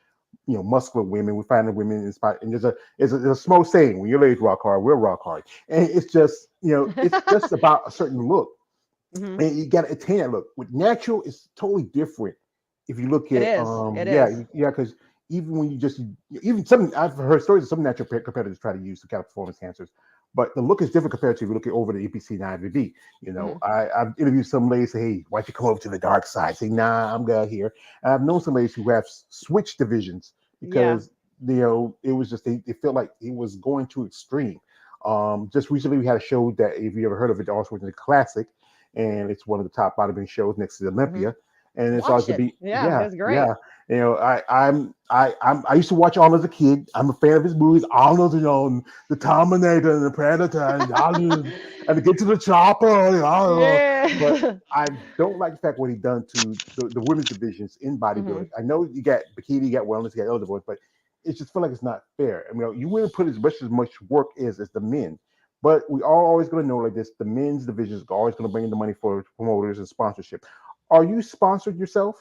muscular women. We find the women inspired. And there's a smo saying when your ladies rock hard, we'll rock hard. And it's just it's just about a certain look. Hmm. And you got to attain that look. With natural, it's totally different. If you look It at, is. It yeah, is. because even when you just, even some, I've heard stories of some natural competitors try to use to kind of performance enhancers, but the look is different compared to if you look at over the APC and IVB. Hmm. I've interviewed some ladies say, hey, why don't you come over to the dark side? Say, nah, I'm good here. And I've known some ladies who have switched divisions Yeah. because, it was just, they felt like it was going too extreme. Just recently we had a show that, if you ever heard of it, also was the classic, and it's one of the top bodybuilding shows next to Hmm. Olympia. And it's always Watch to it. be, Yeah, yeah, it's great. yeah. I used to watch Arnold as a kid. I'm a fan of his movies. Arnold, the Terminator and the Predator, and Arnold, and to get to the chopper, but Yeah. I don't like the fact what he done to the women's divisions in bodybuilding. Hmm. I know you got bikini, you got wellness, you got other ones, but it just feel like it's not fair. I mean, you wouldn't put as much work as the men. But we are always going to know like this: the men's division is always going to bring in the money for promoters and sponsorship. Are you sponsored yourself?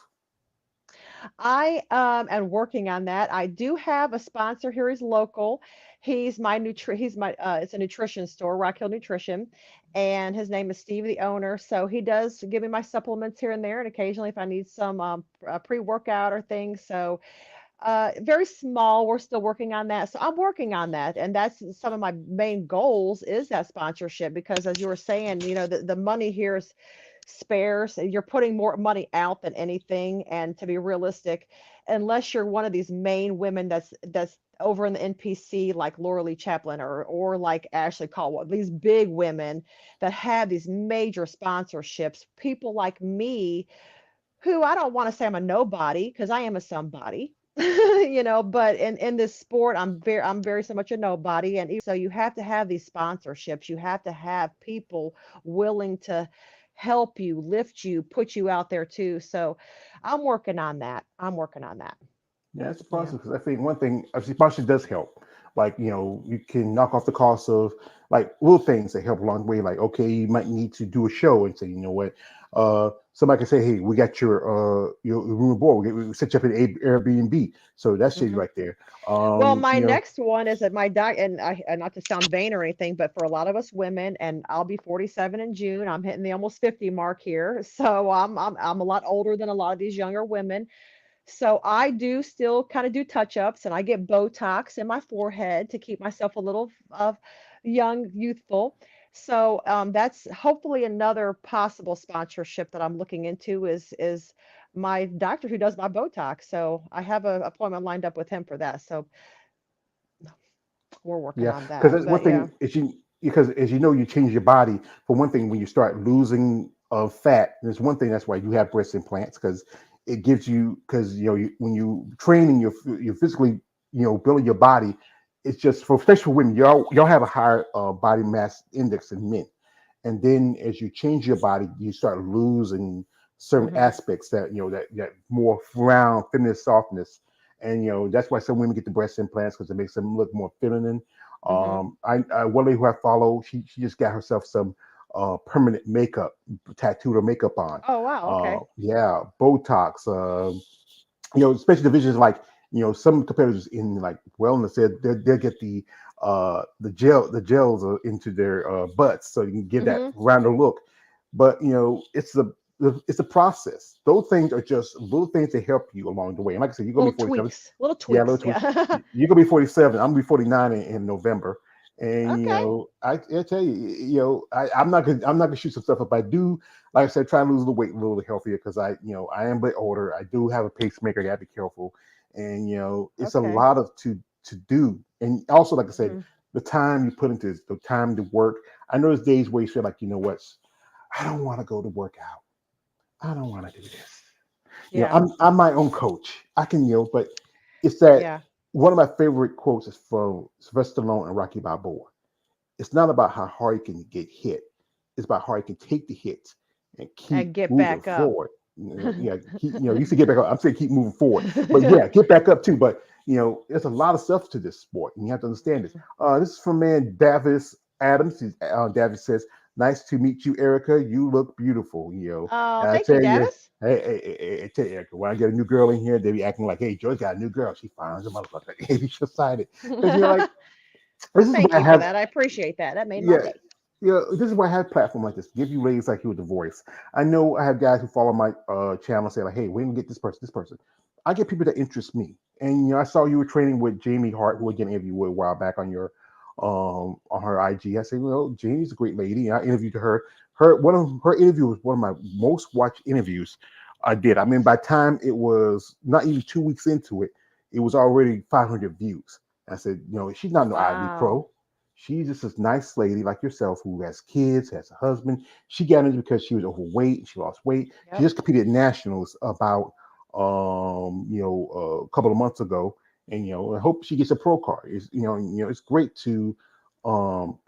I am working on that. I do have a sponsor here. He's local. He's my it's a nutrition store, Rock Hill Nutrition, and his name is Steve, the owner. So he does give me my supplements here and there, and occasionally if I need some pre-workout or things. So very small. We're still working on that. So I'm working on that. And that's some of my main goals is that sponsorship because as you were saying, the money here is sparse. You're putting more money out than anything. And to be realistic, unless you're one of these main women that's over in the NPC like Laura Lee Chaplin or like Ashley Caldwell, these big women that have these major sponsorships, people like me who I don't want to say I'm a nobody because I am a somebody, but in this sport, I'm very so much a nobody. And even so, you have to have these sponsorships. You have to have people willing to help you, lift you, put you out there too. So I'm working on that. I'm working on that. Yeah, it's a Yeah. process because I think one thing, obviously, sponsorship does help. Like, you can knock off the cost of like little things that help along the way. Like, okay, you might need to do a show and say, you know what, somebody can say, hey, we got your room and board. We set you up at Airbnb. So that's shit hmm right there. Well, my You know, next one is that my doc, and not to sound vain or anything, but for a lot of us women, and I'll be 47 in June. I'm hitting the almost 50 mark here, so I'm a lot older than a lot of these younger women. So I do still kind of do touch-ups and I get Botox in my forehead to keep myself a little young, youthful. So that's hopefully another possible sponsorship that I'm looking into is my doctor who does my Botox. So I have an appointment lined up with him for that. So we're working yeah, on because that. that's one But yeah. thing is because as you know, you change your body. For one thing, when you start losing of fat, there's one thing that's why you have breast implants because it gives you because when you training, you're physically building your body. It's just for especially for women, y'all have a higher body mass index than men, and then as you change your body, you start losing certain hmm aspects that that more round, feminine softness, and that's why some women get the breast implants because it makes them look more feminine. hmm I one lady who I follow, she just got herself some permanent makeup, tattooed her makeup on. Oh wow. Okay. Yeah, Botox. Especially divisions like some competitors in like wellness, they'll get the gels into their butts so you can give that hmm rounder look. But it's a process. Those things are just little things that help you along the way. And like I said, you're gonna Little be 47. tweaks. Little Yeah, little tweaks. tweaks. Yeah. You're gonna be 47. I'm gonna be 49 in November. And Okay. I tell you, I'm not gonna shoot some stuff up. I do, like I said, try and lose the weight a little healthier because I am a bit older. I do have a pacemaker. I gotta be careful, and it's a Okay. lot of to do. And also, like I said, hmm the time you put into this, the time to work. I know there's days where you feel like what, I don't want to go to work out. I don't want to do this. Yeah. I'm my own coach. I can but it's that Yeah. one of my favorite quotes is from Sylvester Stallone and Rocky Balboa. It's not about how hard you can get hit. It's about how you can take the hits and keep And get moving back up. forward. Yeah, you used to get back up. I'm saying keep moving forward, but yeah, get back up too. But there's a lot of stuff to this sport, and you have to understand this. This is from man Davis Adams. Davis says, "Nice to meet you, Erica. You look beautiful." Oh, And I thank you, tell you, Davis. hey, tell you, Erica, when I get a new girl in here, they be acting like, "Hey, Joy's got a new girl. She fine as a motherfucker." Hey, be excited because like Well, this is thank why I you for have that. I appreciate that. That made my yeah, day. this is why I have a platform like this. Give you ladies like you with the voice. I know I have guys who follow my channel and say like, "Hey, we can get this person, this person." I get people that interest me, and I saw you were training with Jamie Hart, who again interviewed with a while back on your on her IG. I said, well, Jamie's a great lady. And I interviewed her. One of her interviews was one of my most watched interviews I did. I mean, by the time it was not even 2 weeks into it, it was already 500 views. I said, she's not no Ivy Wow. pro. She's just this nice lady like yourself who has kids, has a husband. She got into it because she was overweight. She lost weight. She Yep. just competed at nationals about a couple of months ago, and I hope she gets a pro card. It's great to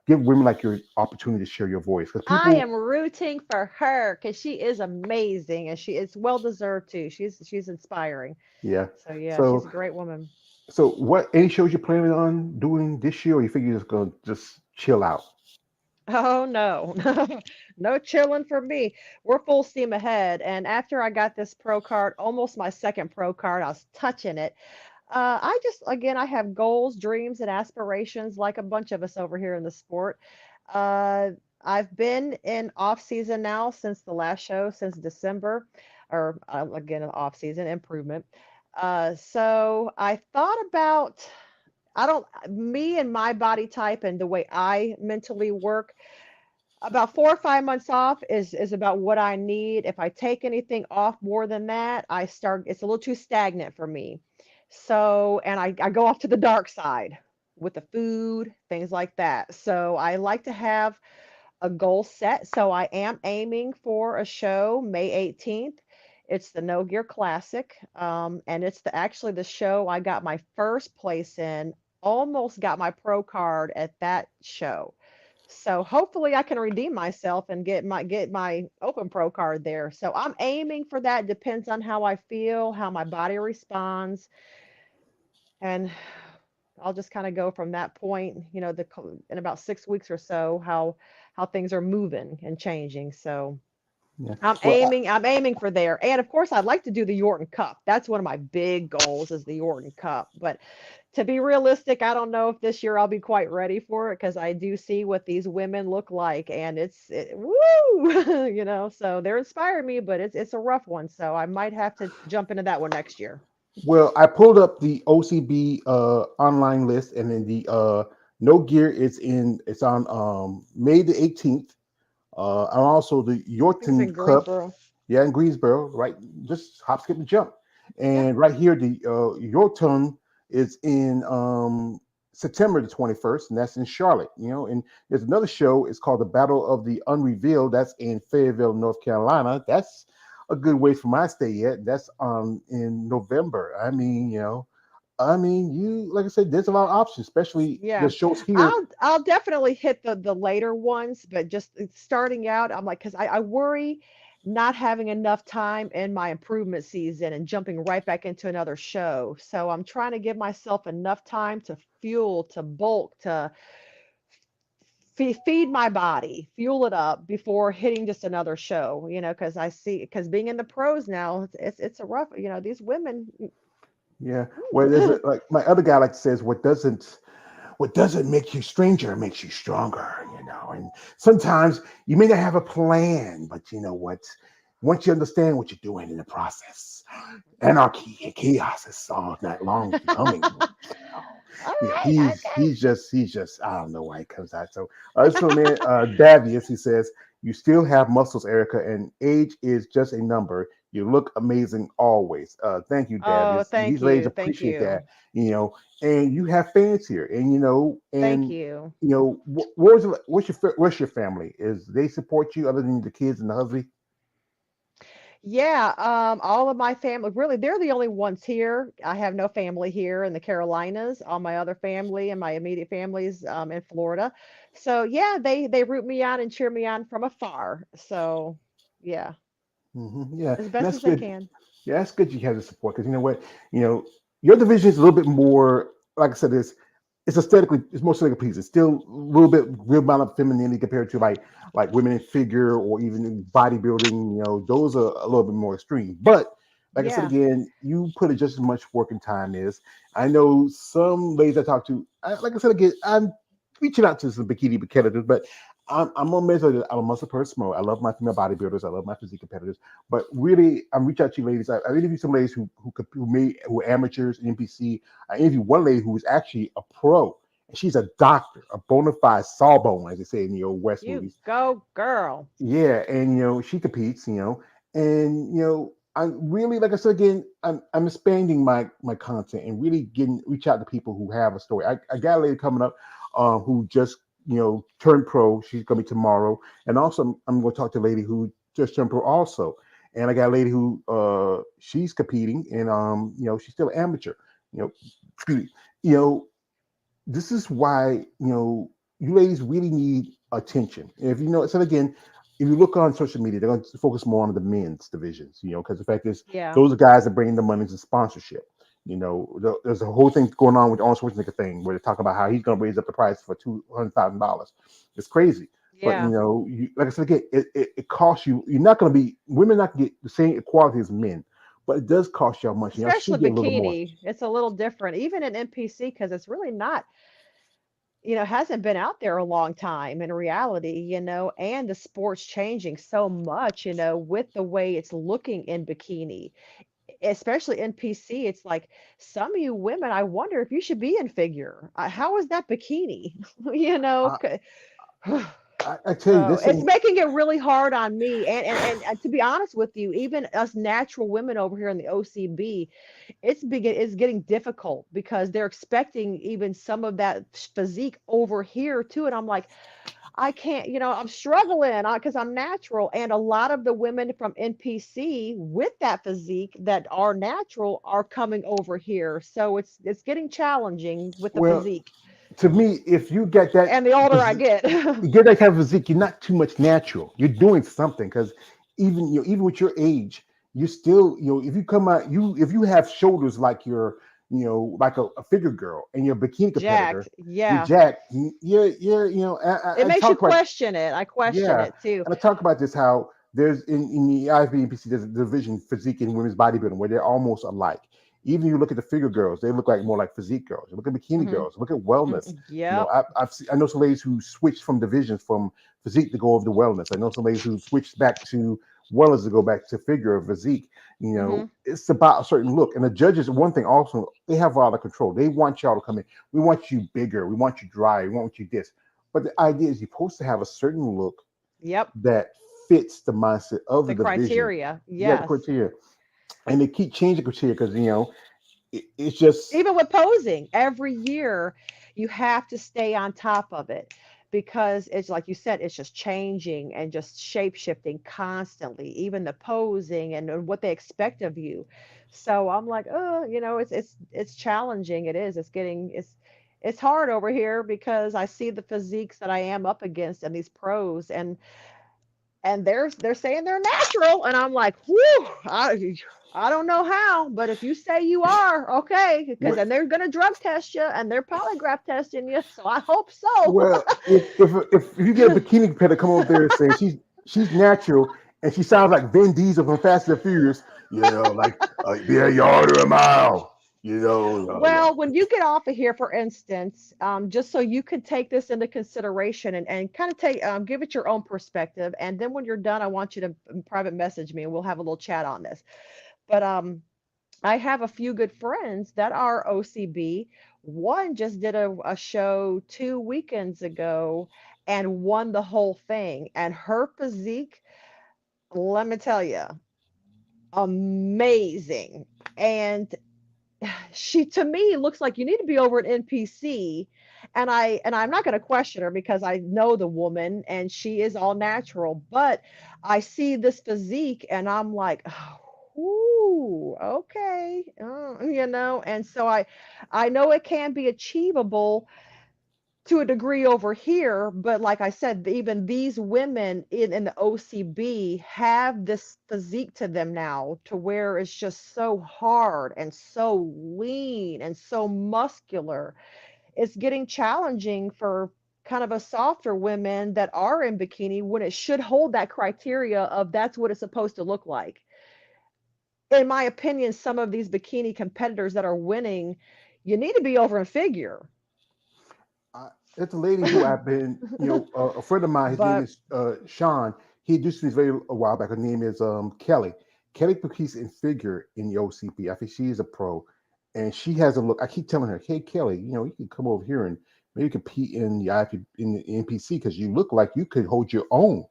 give women like your opportunity to share your voice because I people, am rooting for her because she is amazing and she is well deserved too. She's inspiring. yeah. So yeah, she's So a great woman. what any shows you're planning on doing this year, or you figure you're just gonna just chill out? Oh no, no chilling for me. We're full steam ahead. And after I got this pro card, almost my second pro card, I was touching it. I just, again, I have goals, dreams, and aspirations like a bunch of us over here in the sport. Uh, I've been in off season now since the last show, since December, or again, an off season improvement. So I thought about, I don't, me and my body type and the way I mentally work, about 4 or 5 months off is about what I need. If I take anything off more than that, it's a little too stagnant for me. So, and I go off to the dark side with the food, things like that. So I like to have a goal set. So I am aiming for a show May 18th. It's the No Gear Classic. And it's actually the show I got my first place in, almost got my pro card at that show. So hopefully I can redeem myself and get my open pro card there. So I'm aiming for that. Depends on how I feel, how my body responds, and I'll just kind of go from that point, in about 6 weeks or so, how things are moving and changing. So Yeah. I'm Well, aiming, I'm aiming for there. And of course, I'd like to do the Yorton Cup. That's one of my big goals is the Yorton Cup. But to be realistic, I don't know if this year I'll be quite ready for it because I do see what these women look like, and woo, So they're inspiring me, but it's a rough one. So I might have to jump into that one next year. well, I pulled up the OCB online list, and then the No Gear is in. It's on May the 18th. And also the It's Yorkton in Cup, Greensboro. yeah, in Greensboro, right? Just hop, skip, and jump. Yep. And right here, the Yorkton is in September the 21st, and that's in Charlotte. And there's another show. It's called the Battle of the Unrevealed. That's in Fayetteville, North Carolina. That's a good way from my stay yet. That's in November. You like I said, there's a lot of options, especially the Yeah, shows here. I'll definitely hit the later ones, but just starting out, I'm like, because I worry not having enough time in my improvement season and jumping right back into another show. So I'm trying to give myself enough time to fuel, to bulk, to feed my body, fuel it up before hitting just another show. Because because being in the pros now, it's a rough. These women. Yeah. Well, there's Ooh. like my other guy like says, what doesn't make you stranger makes you stronger. And sometimes you may not have a plan, but you know what? Once you understand what you're doing in the process, anarchy and chaos is all night long coming. All Yeah, right, he's just I don't know why he comes out. So this one man, Davius, he says, you still have muscles, Erica, and age is just a number. You look amazing always. Thank you, oh, Davius. thank These ladies you, thank appreciate that, you, and you have fans here, thank you. where's your family? Is they support you other than the kids and the husband? Yeah, all of my family, really, they're the only ones here. I have no family here in the Carolinas. All my other family and my immediate families in Florida. So yeah, they root me on and cheer me on from afar. So yeah, Yeah, as and best that's as they good. can. Yeah, that's good you have the support because you know what, you know, your division is a little bit more, like I said, it's more aesthetically pleasing. It's still a little bit real amount of femininity compared to like women in figure or even in bodybuilding. Those are a little bit more extreme. But like I said Yeah. again, you put in just as much work and time is. I know some ladies I talk to. Like I said again, I'm reaching out to some bikini competitors, but I'm gonna mention that I'm a muscle person. I love my female bodybuilders. I love my physique competitors. But really, I'm reaching out to you ladies. I interviewed some ladies who are amateurs in NPC. I interviewed one lady who was actually a pro, and she's a doctor, a bona fide sawbone, as they say in the old West You movies. go, girl. Yeah, and she competes. And I really, like I said again, I'm expanding my content and really reach out to people who have a story. I got a lady coming up who just turned pro. She's gonna be tomorrow, and also I'm going to talk to a lady who just turned pro also. And I got a lady who she's competing, and she's still an amateur. You know, excuse me. You know, this is why you ladies really need attention. If so again, if you look on social media, they're going to focus more on the men's divisions. Because the fact is, Yeah. those are guys that bring the money to sponsorship. There's a whole thing going on with the Arnold Schwarzenegger thing where they're talking about how he's going to raise up the price for $200,000. It's crazy. But Yeah. like I said again, it costs you. You're not going to be women not gonna get the same equality as men, but it does cost y'all much. And y'all Especially should get a little more. bikini, it's a little different, even in NPC, because it's really not, hasn't been out there a long time in reality, and the sport's changing so much, with the way it's looking in bikini, especially in PC. It's like some of you women, I wonder if you should be in figure. How is that bikini? you know, I, c- I tell you, Oh, there's it's some. making it really hard on me. And to be honest with you, even us natural women over here in the OCB, it's getting difficult because they're expecting even some of that physique over here too. And I'm like, I can't, I'm struggling because I'm natural. And a lot of the women from NPC with that physique that are natural are coming over here. So it's getting challenging with the Well, physique. to me, if you get that, And the older I get. you get that kind of physique, you're not too much natural. You're doing something because even with your age, you still if you come out if you have shoulders like like a figure girl and you're a bikini competitor, Jacked. you're Yeah. jacked. You're It I makes you talk about question it. I question yeah, it too. and I talk about this how there's in the IFBB there's a division physique in women's bodybuilding where they're almost alike. Even you look at the figure girls, they look like more like physique girls. You look at bikini Hmm. girls, look at wellness. Yep. I know some ladies who switched from divisions from physique to go over to wellness. I know some ladies who switched back to wellness to go back to figure or physique. Hmm. It's about a certain look. And the judges, one thing also, they have a lot of control. They want y'all to come in. We want you bigger. We want you dry. We want you this. But the idea is you're supposed to have a certain look Yep. that fits the mindset of The the division. criteria. Yeah, the Yes. criteria. And they keep changing criteria because, it's just, Even with posing, every year you have to stay on top of it because it's like you said, it's just changing and just shape shifting constantly, even the posing and what they expect of you. So I'm like, oh, it's challenging. It is. It's hard over here because I see the physiques that I am up against and these pros, and they're saying they're natural, and I'm like, whew, I don't know how, but if you say you are, okay, because well, then they're gonna drug test you and they're polygraph testing you, so I hope so. if you get a bikini competitor come over there and say she's natural and she sounds like Vin Diesel from Fast and Furious, like be a yard or a mile, Well, when you get off of here, for instance, just so you could take this into consideration and kind of give it your own perspective, and then when you're done, I want you to private message me and we'll have a little chat on this. But I have a few good friends that are OCB. One just did a show 2 weekends ago and won the whole thing. And her physique, let me tell you, amazing. And she to me looks like you need to be over at NPC. And I'm not going to question her because I know the woman and she is all natural, but I see this physique and I'm like, ooh, okay, and so I know it can be achievable to a degree over here, but like I said, even these women in the OCB have this physique to them now to where it's just so hard and so lean and so muscular. It's getting challenging for kind of a softer women that are in bikini when it should hold that criteria of that's what it's supposed to look like. In my opinion, some of these bikini competitors that are winning, you need to be over in figure. it's a lady who I've been, a friend of mine. His name But is Sean. He introduced me very a while back. Her name is Kelly. Kelly competes in figure in the OCP. I think she is a pro, and she has a look. I keep telling her, "Hey, Kelly, you can come over here and maybe compete in the IP in the NPC because you look like you could hold your own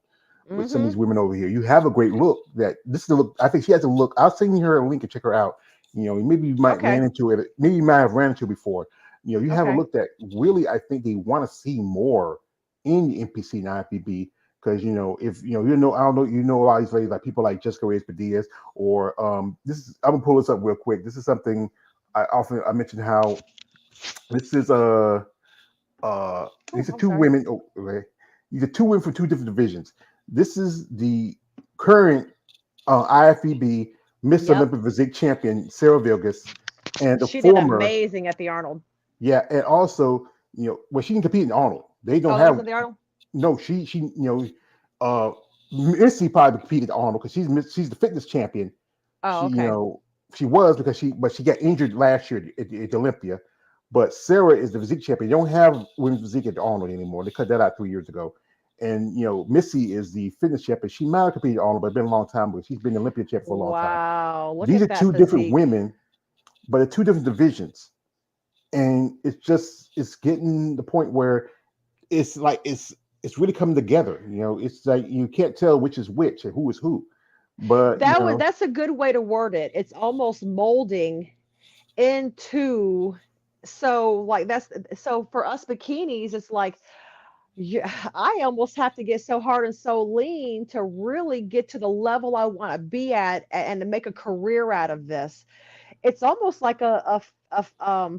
with some of these mhm. women over here. You have a great look. That this is the look. I think she has a look. I'll send her a link and check her out. Maybe you might ran Okay. into it. Maybe you might have ran into it before. You have a Okay. look that really I think they want to see more in the NPC and IFBB because if I don't know a lot of these ladies like people like Jessica Reyes Padillas or this is I'm gonna pull this up real quick. This is something I mentioned how this is Oh, these are I'm two sorry. women. Oh, okay. These are two women from two different divisions. This is the current IFBB Miss Yep. Olympic Physique champion Sarah Vilgas, and the She did former, amazing at the Arnold. yeah, and also well she can compete in Arnold. They don't Oh, that was have at the Arnold? No, she uh Missy probably competed at Arnold because she's the fitness champion. Oh, She okay. she was because she got injured last year at Olympia. But Sarah is the physique champion. You don't have women's physique at Arnold anymore. They cut that out 3 years ago. And Missy is the fitness champion. She might have competed at Arnold, but it's been a long time. But she's been the Olympia champion for a long time. Wow, look These at are that two different physique. women, but they're two different divisions. And it's getting the point where it's like it's really coming together. It's like you can't tell which is which and who is who. But That's a good way to word it. It's almost molding into, so like that's so for us bikinis, it's like, yeah, I almost have to get so hard and so lean to really get to the level I want to be at and to make a career out of this. It's almost like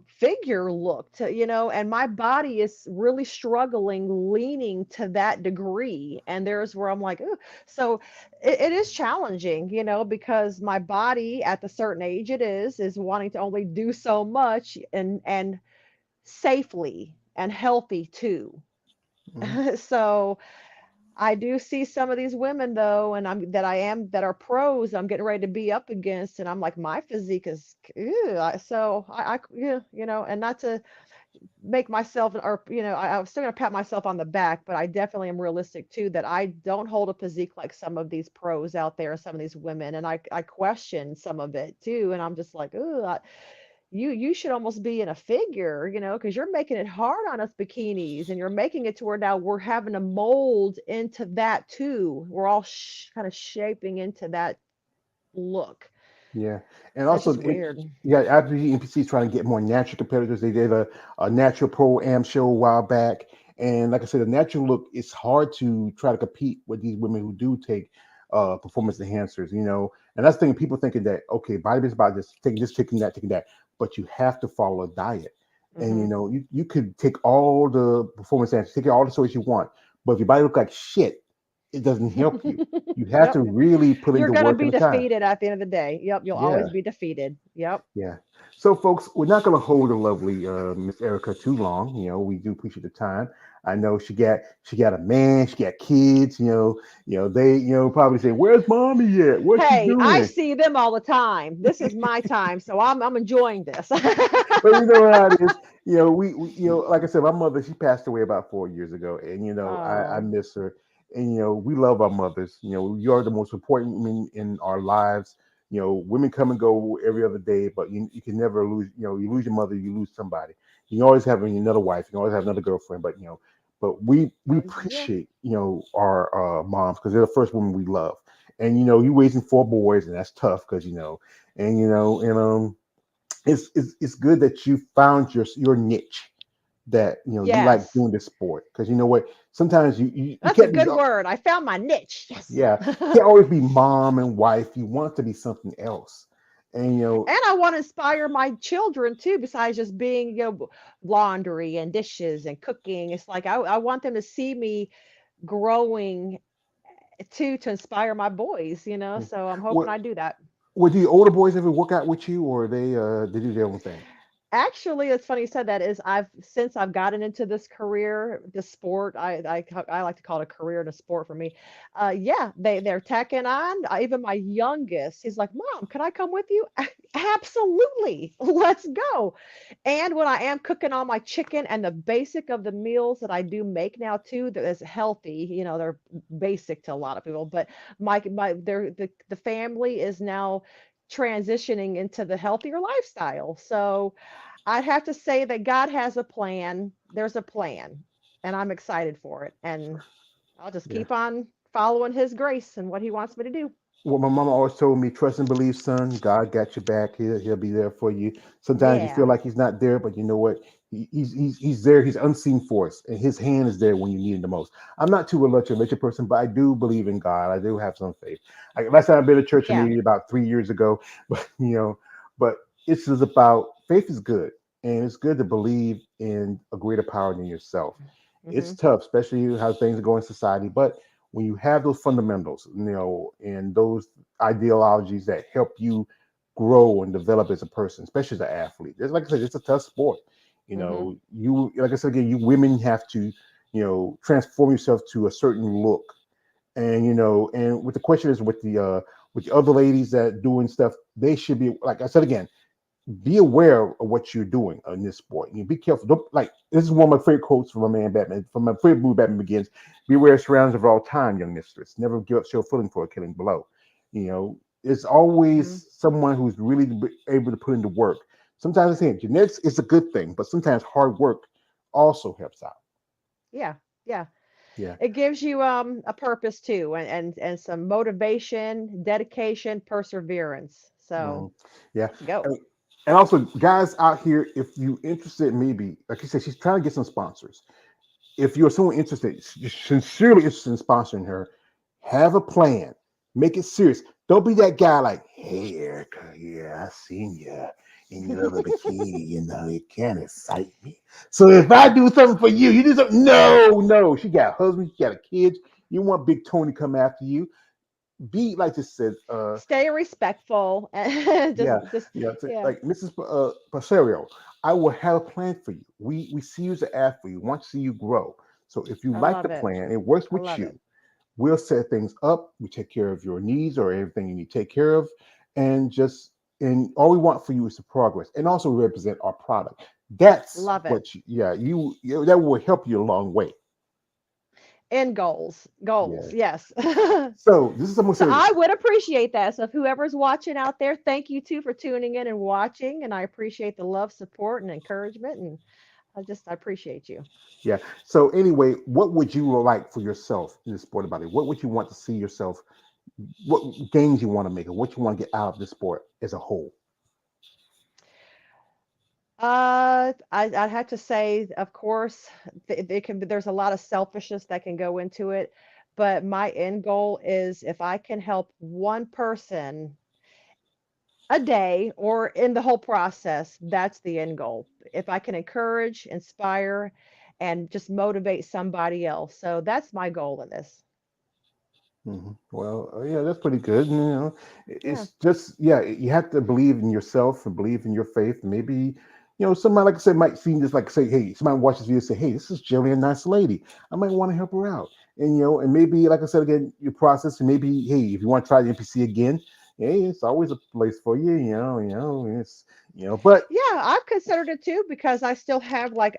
figure look to, and my body is really struggling leaning to that degree, and there's where I'm like, ooh. So it is challenging, because my body at the certain age is wanting to only do so much, and safely and healthy too. mhm, So I do see some of these women though, and that are pros. I'm getting ready to be up against, and I'm like, my physique is, ew. Yeah, and not to make myself, or I'm still gonna pat myself on the back, but I definitely am realistic too that I don't hold a physique like some of these pros out there, some of these women, and I question some of it too, and I'm just like, ooh, you should almost be in a figure, because you're making it hard on us bikinis, and you're making it to where now we're having to mold into that too. We're all kind of shaping into that look. yeah, and That's also just weird. yeah, IWG NPC is trying to get more natural competitors. They did a natural pro am show a while back, and like I said, the natural look, it's hard to try to compete with these women who do take performance enhancers. And that's the thing. People thinking that okay, bodybuilding is about just taking that, but you have to follow a diet. And Hmm. you could take all the performance enhancers, take all the sources you want, but if your body look like shit, it doesn't help you. You have to Yep. really put in You're the gonna work and be the time. defeated at the end of the day. Yep, you'll Yeah. always be defeated. Yep. Yeah. So, folks, we're not going to hold the lovely Miss Erica too long. We do appreciate the time. I know she got a man, she got kids. They probably say, "Where's mommy at? What's she Hey, I doing?" see them all the time. This is my time, so I'm enjoying this. But you know how it is. We like I said, my mother, she passed away about 4 years ago, and I Oh, miss her. And we love our mothers. You are the most important women in our lives. Women come and go every other day, but you can never lose. You lose your mother, you lose somebody. You can always have another wife, you can always have another girlfriend, but we yeah. appreciate our moms because they're the first women we love. And you raising four boys, and that's tough because and it's good that you found your niche that you like Yes. doing this sport because you know what sometimes you That's a can't be good word. I found my niche. Yes. yeah you can't always be mom and wife. You want to be something else. And And I want to inspire my children too, besides just being, laundry and dishes and cooking. It's like I want them to see me growing too, to inspire my boys. So I'm hoping what I do that. would the older boys ever work out with you or they do their own thing? Actually, it's funny you said that. Is I've since I've gotten into this career, this sport, I like to call it a career and a sport for me. Yeah, they're tacking on. Even my youngest, he's like, "Mom, can I come with you?" Absolutely, let's go. And when I am cooking all my chicken and the basic of the meals that I do make now too, that is healthy. They're basic to a lot of people, but the family is now transitioning into the healthier lifestyle. So I'd have to say that God has a plan. There's a plan, and I'm excited for it. And I'll just Yeah. keep on following His grace and what He wants me to do. What my mama always told me, trust and believe, son. God got your back. He'll be there for you. Sometimes you feel Yeah. like he's not there, but you know what? He's there. He's unseen force, and his hand is there when you need him the most. I'm not too religious person, but I do believe in God. I do have some faith. Last time I've been to church Yeah. maybe about 3 years ago, but but it's just about faith is good, and it's good to believe in a greater power than yourself. It's Hmm. tough, especially how things go in society, but when you have those fundamentals, and those ideologies that help you grow and develop as a person, especially as an athlete. Like I said, it's a tough sport. Hmm. You like I said again, you women have to transform yourself to a certain look. And and with the question is with the other ladies that doing stuff, they should be, like I said again, be aware of what you're doing in this sport. You be careful. Don't, like, this is one of my favorite quotes from my man Batman, from my favorite movie Batman Begins. Beware of surroundings of all time, young mistress. Never give up your feeling for a killing blow. It's Mhm. always someone who's really able to put into work. Sometimes I think genetics is a good thing, but sometimes hard work also helps out. Yeah, yeah. Yeah. It gives you a purpose too, and some motivation, dedication, perseverance. So Mhm. Yeah. let's go. And, and also, guys out here, if you interested, maybe like you said, she's trying to get some sponsors. If you're someone interested, sincerely interested in sponsoring her, have a plan. Make it serious. Don't be that guy like, hey, Erica, yeah, I seen you in your little bikini. It can't excite me. So if I do something for you, you do something. No, no. She got a husband, she got a kid. You want Big Tony to come after you. Be like this said, Stay respectful. yeah, Just yeah. like Mrs. Pasario, I will have a plan for you. We see you as an athlete. We want to see you grow. So if you I like the love it. plan, it works I with love you. it. We'll set things up. We take care of your needs or everything you need to take care of, and just and all we want for you is the progress, and also represent our product. That's Love it. what that will help you a long way. End goals. Goals. Yeah. Yes. So this is someone So said, I would appreciate that. So if whoever's watching out there, thank you too for tuning in and watching. And I appreciate the love, support, and encouragement. And I appreciate you. yeah. So anyway, what would you like for yourself in the sport about it? What would you want to see yourself? What gains you want to make, or what you want to get out of the sport as a whole? I'd have to say, of course, it can be, there's a lot of selfishness that can go into it, but my end goal is if I can help one person a day or in the whole process, that's the end goal. If I can encourage, inspire, and just motivate somebody else. So that's my goal in this. Well, yeah, that's pretty good. Yeah. It's just, yeah, you have to believe in yourself and believe in your faith. Maybe, somebody, like I said, might see this, like say, hey, somebody watches this video and say, hey, this is Jillian, a nice lady. I might want to help her out. And and maybe, like I said again, your process, and maybe, hey, if you want to try the NPC again, hey, it's always a place for you. It's but Yeah, I've considered it too because I still have like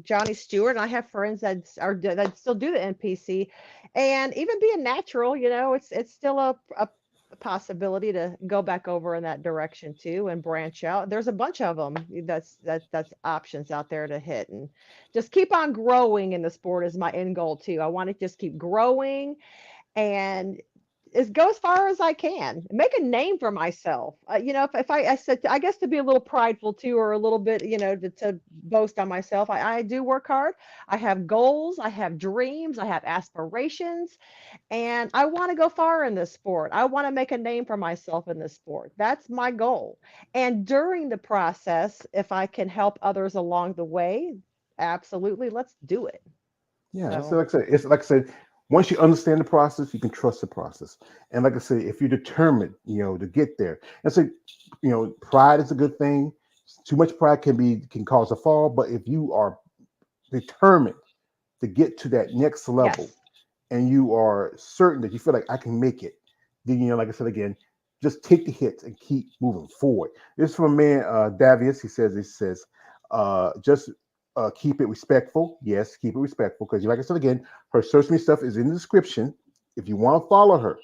Johnny Stewart and I have friends that still do the NPC and even being natural, it's still a possibility to go back over in that direction too and branch out. There's a bunch of them that's options out there to hit and just keep on growing in the sport is my end goal too. I want to just keep growing and go as far as I can, make a name for myself. If I said, I guess to be a little prideful too, or a little bit, to boast on myself, I do work hard. I have goals, I have dreams, I have aspirations, and I want to go far in this sport. I want to make a name for myself in this sport. That's my goal. And during the process, if I can help others along the way, absolutely, let's do it. yeah, so So, like I said, it's like I said, once you understand the process, you can trust the process. And like I said, if you're determined, to get there, and so, pride is a good thing. Too much pride can cause a fall, but if you are determined to get to that next level, yes. and you are certain that you feel like I can make it, then like I said again, just take the hits and keep moving forward. This is from a man, Davius. He says, just keep it respectful. Yes, keep it respectful because, like I said again, her social media stuff is in the description. If you want to follow her,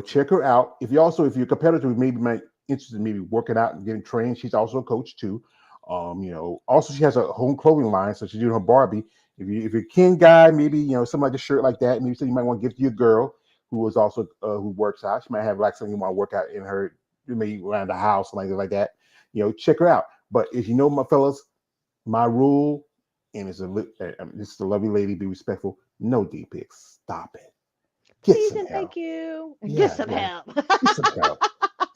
check her out. If you're a competitor who maybe might interested in maybe working out and getting trained, she's also a coach too. Also she has a home clothing line, so she's doing her Barbie. If you're a Ken guy, maybe something like a shirt like that, maybe something you might want to give to your girl who is also who works out. She might have like something you want to work out in her, maybe around the house, something like that. Check her out. But if you know, my fellas, my rule, and this is a lovely lady, be respectful. No D pics. Stop it. Get Please some and help. thank you. Get Yeah, some yeah. help. Get some help.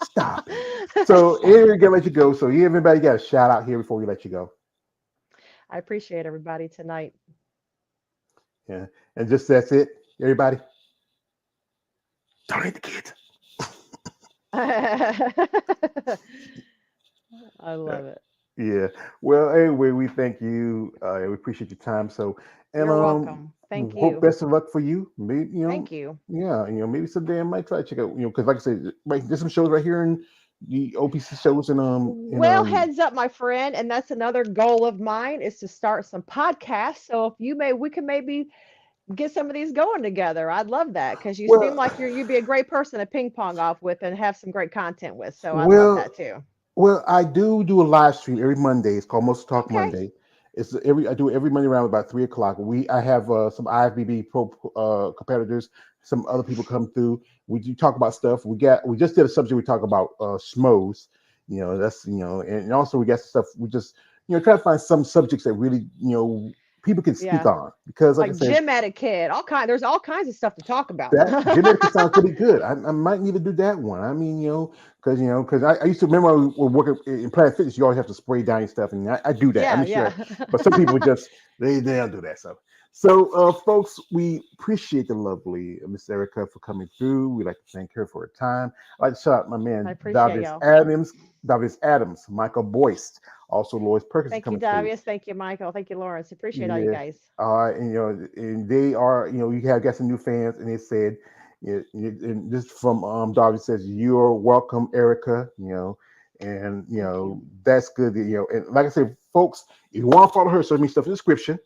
Stop it. So here Stop we it. gotta let you go. So everybody got a shout out here before we let you go. I appreciate everybody tonight. Yeah. And just that's it. Everybody, don't hit the kids. I Uh, love it. Yeah. Well, anyway, we thank you. We appreciate your time. So, and You're welcome. Thank hope you. best of luck for you. Maybe Thank you. yeah, maybe someday I might try to check out, because like I said, right, there's some shows right here in the OPC shows in Well, heads up, my friend, and that's another goal of mine is to start some podcasts. So if you may, we can maybe get some of these going together. I'd love that because you seem well, like you'd be a great person to ping pong off with and have some great content with. So I'd love well, that too. I do a live stream every Monday. It's called Most Talk Okay. Monday. It's every I do it every Monday around about 3 o'clock. I have some IFBB pro competitors. Some other people come through. We do talk about stuff. We just did a subject. We talk about schmoes. That's and also we got stuff. We just try to find some subjects that really people can speak Yeah. on, because like I Like said, gym etiquette, there's all kinds of stuff to talk about. that gym etiquette sounds pretty good. I might need to do that one. I mean, because I used to remember when we were working in Planet Fitness, you always have to spray down your stuff, and I do that. I Yeah, make sure, yeah. but some people just they don't do that stuff. So, folks, we appreciate the lovely Miss Erica for coming through. We'd like to thank her for her time. I'd like to shout out my I man appreciate y'all. Davis Adams, Michael Boyce, also Lois Perkins is Thank you, coming through. Davius. Thank you, Michael. Thank you, Lawrence. Appreciate all you Yeah. guys. And and they are, you have got some new fans, and they said, and this from Darby says, "You're welcome, Erica." And Thank you. that's good. And like I said, folks, if you want to follow her, send me stuff in the description.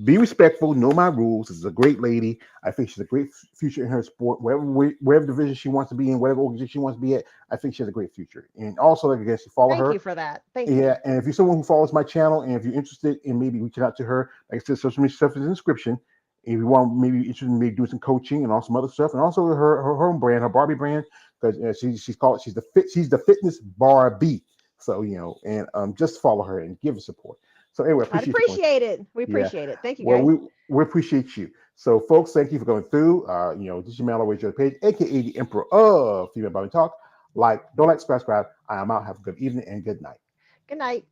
Be respectful. Know my rules. This is a great lady. I think she's a great future in her sport. Wherever division she wants to be in, whatever organization she wants to be at, I think she has a great future. And also, like again, she follow Thank you her. for that. Thank Yeah, you. and if you're someone who follows my channel, and if you're interested in maybe reaching out to her, like I said, social media stuff is in the description. If you want maybe interested in maybe doing some coaching and also some other stuff, and also her own brand, her Barbie brand, because she's the fitness Barbie. So and just follow her and give her support. So anyway, I I'd appreciate you coming. appreciate it. We Yeah, appreciate it. Thank you, well guys. we appreciate you. So folks, thank you for going through. This is your man always your page, aka the Emperor of Female Barbie Talk. Don't like, subscribe. I am out. Have a good evening and good night. Good night.